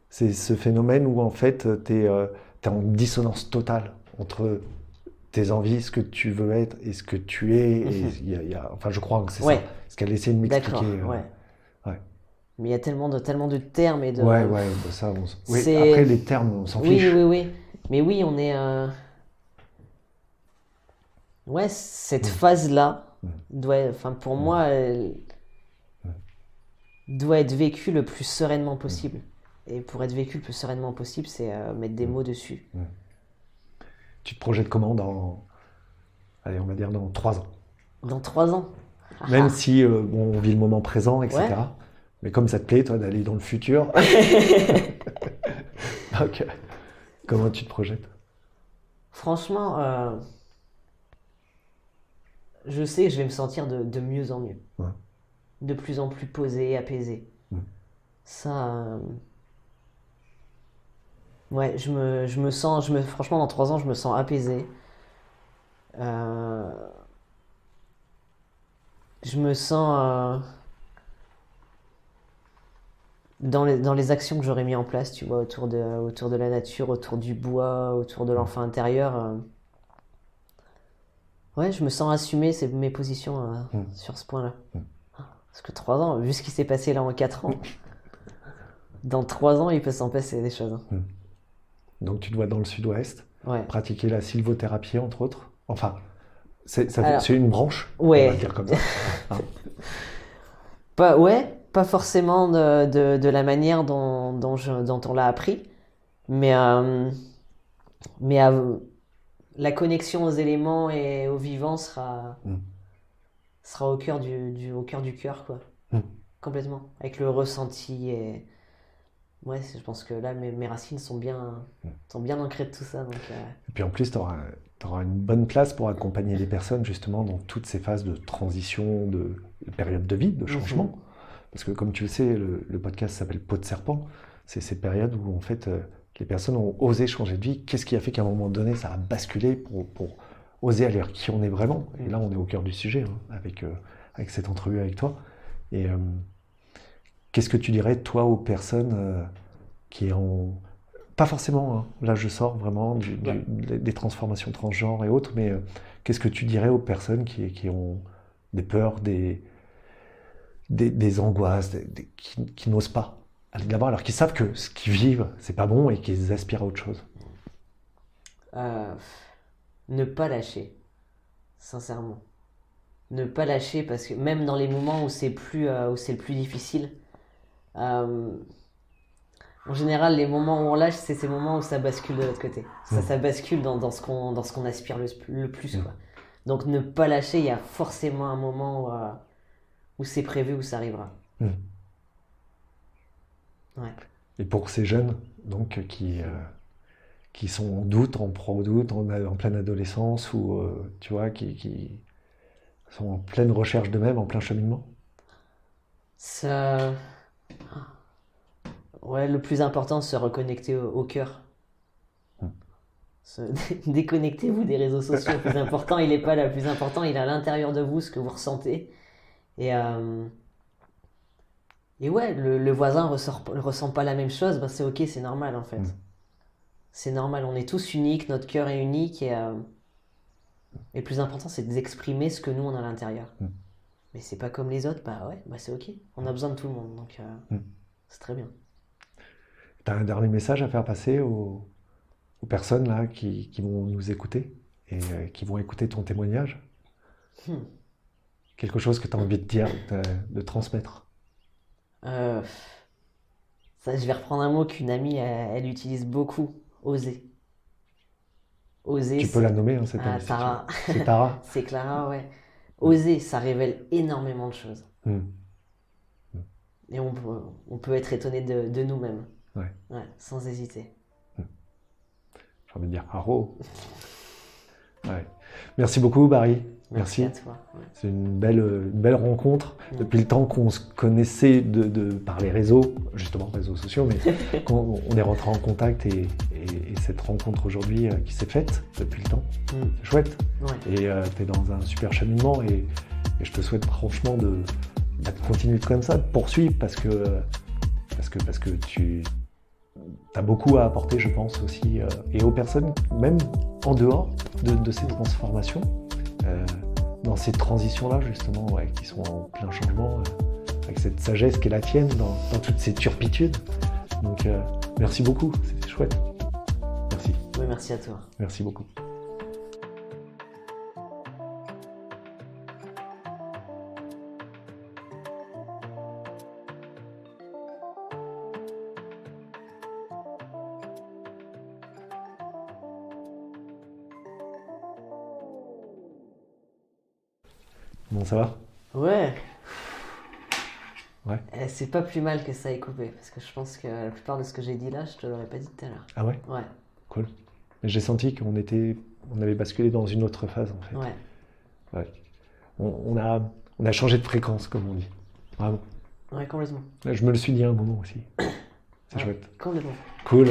c'est ce phénomène où en fait tu es en dissonance totale entre tes envies, ce que tu veux être et ce que tu es. Et je crois que c'est ça, ce qu'elle essaie de m'expliquer. Ouais. Mais il y a tellement de termes et de... ça. Après les termes, on s'en fiche. Oui. Mais oui, on est... cette phase-là pour moi, elle doit être vécue le plus sereinement possible. Et pour être vécue le plus sereinement possible, c'est mettre des mots dessus. Tu te projettes comment dans 3 ans? Dans 3 ans? Même si on vit le moment présent, etc. Ouais. Mais comme ça te plaît, toi, d'aller dans le futur. Donc, comment tu te projettes? Franchement, je sais que je vais me sentir de mieux en mieux. De plus en plus posé, apaisé. Ça... je me sens... franchement, dans 3 ans, je me sens apaisé. Je me sens... dans les actions que j'aurais mis en place, tu vois, autour de la nature, autour du bois, autour de l'enfant intérieur... je me sens assumer mes positions sur ce point-là. Parce que 3 ans, vu ce qui s'est passé là en 4 ans, dans 3 ans, il peut s'en passer des choses. Donc tu dois dans le sud-ouest pratiquer la sylvothérapie, entre autres. Enfin, c'est une branche, on va dire comme ça. Pas forcément de la manière dont on l'a appris, mais la connexion aux éléments et au vivant sera au cœur du cœur, quoi. Complètement. Avec le ressenti et... je pense que là, mes racines sont bien ancrées de tout ça. Donc, Et puis en plus, tu auras une bonne place pour accompagner les personnes justement dans toutes ces phases de transition, de période de vie, de changement. Parce que comme tu le sais, le podcast s'appelle Peau de serpent. C'est ces périodes où en fait... les personnes ont osé changer de vie. Qu'est-ce qui a fait qu'à un moment donné, ça a basculé pour oser aller vers qui on est vraiment? Et là, on est au cœur du sujet, hein, avec cette entrevue avec toi. Et qu'est-ce que tu dirais, toi, aux personnes qui ont... Pas forcément, hein, là je sors vraiment des transformations transgenres et autres, mais qu'est-ce que tu dirais aux personnes qui ont des peurs, des angoisses, qui n'osent pas aller de l'avant, alors qu'ils savent que ce qu'ils vivent, c'est pas bon et qu'ils aspirent à autre chose? Ne pas lâcher, sincèrement. Ne pas lâcher, parce que même dans les moments où c'est le plus difficile, en général, les moments où on lâche, c'est ces moments où ça bascule de l'autre côté. Ça bascule dans ce qu'on aspire le plus, quoi. Donc ne pas lâcher, il y a forcément un moment où c'est prévu, où ça arrivera. Ouais. Et pour ces jeunes, donc, qui sont en doute, en pro-doute, en pleine adolescence, ou tu vois, qui sont en pleine recherche d'eux-mêmes, en plein cheminement? Ça... Ouais, le plus important, c'est se reconnecter au cœur. Déconnectez-vous des réseaux sociaux. Le plus important, il n'est pas là. Le plus important, il est à l'intérieur de vous, ce que vous ressentez. Et ouais, le voisin ne ressent pas la même chose, ben c'est ok, c'est normal en fait. C'est normal, on est tous uniques, notre cœur est unique. Et le plus important, c'est d'exprimer ce que nous, on a à l'intérieur. Mais c'est pas comme les autres, bah ouais, bah c'est ok. On a besoin de tout le monde, donc c'est très bien. Tu as un dernier message à faire passer aux personnes là qui vont nous écouter et qui vont écouter ton témoignage? Quelque chose que tu as envie de dire, de transmettre? Ça, je vais reprendre un mot qu'une amie, elle utilise beaucoup, oser. Oser. Tu peux la nommer, hein, cette amie. Tara. C'est Tara. C'est Clara, ouais. Oser, ça révèle énormément de choses. Et on peut être étonné de nous-mêmes. Ouais, sans hésiter. J'ai envie de dire haro. Ouais. Merci beaucoup, Barry. Merci à toi. Ouais. C'est une belle rencontre. Depuis le temps qu'on se connaissait par les réseaux, justement réseaux sociaux, mais on est rentré en contact et cette rencontre aujourd'hui qui s'est faite depuis le temps, c'est chouette. Ouais. Et tu es dans un super cheminement et je te souhaite franchement de continuer comme ça, de poursuivre parce que tu as beaucoup à apporter, je pense aussi, et aux personnes, même en dehors de ces transformations, dans ces transitions-là, justement, qui sont en plein changement, avec cette sagesse qui est la tienne dans toutes ces turpitudes. Donc, merci beaucoup, c'était chouette. Merci. Oui, merci à toi. Merci beaucoup. Bon, ça va? Ouais. Ouais. C'est pas plus mal que ça ait coupé, parce que je pense que la plupart de ce que j'ai dit là, je te l'aurais pas dit tout à l'heure. Ah ouais? Ouais. Cool. Mais j'ai senti qu'on avait basculé dans une autre phase, en fait. Ouais. Ouais. On a changé de fréquence, comme on dit. Vraiment. Ouais, complètement. Là, je me le suis dit à un moment aussi. C'est chouette. Complètement. Cool.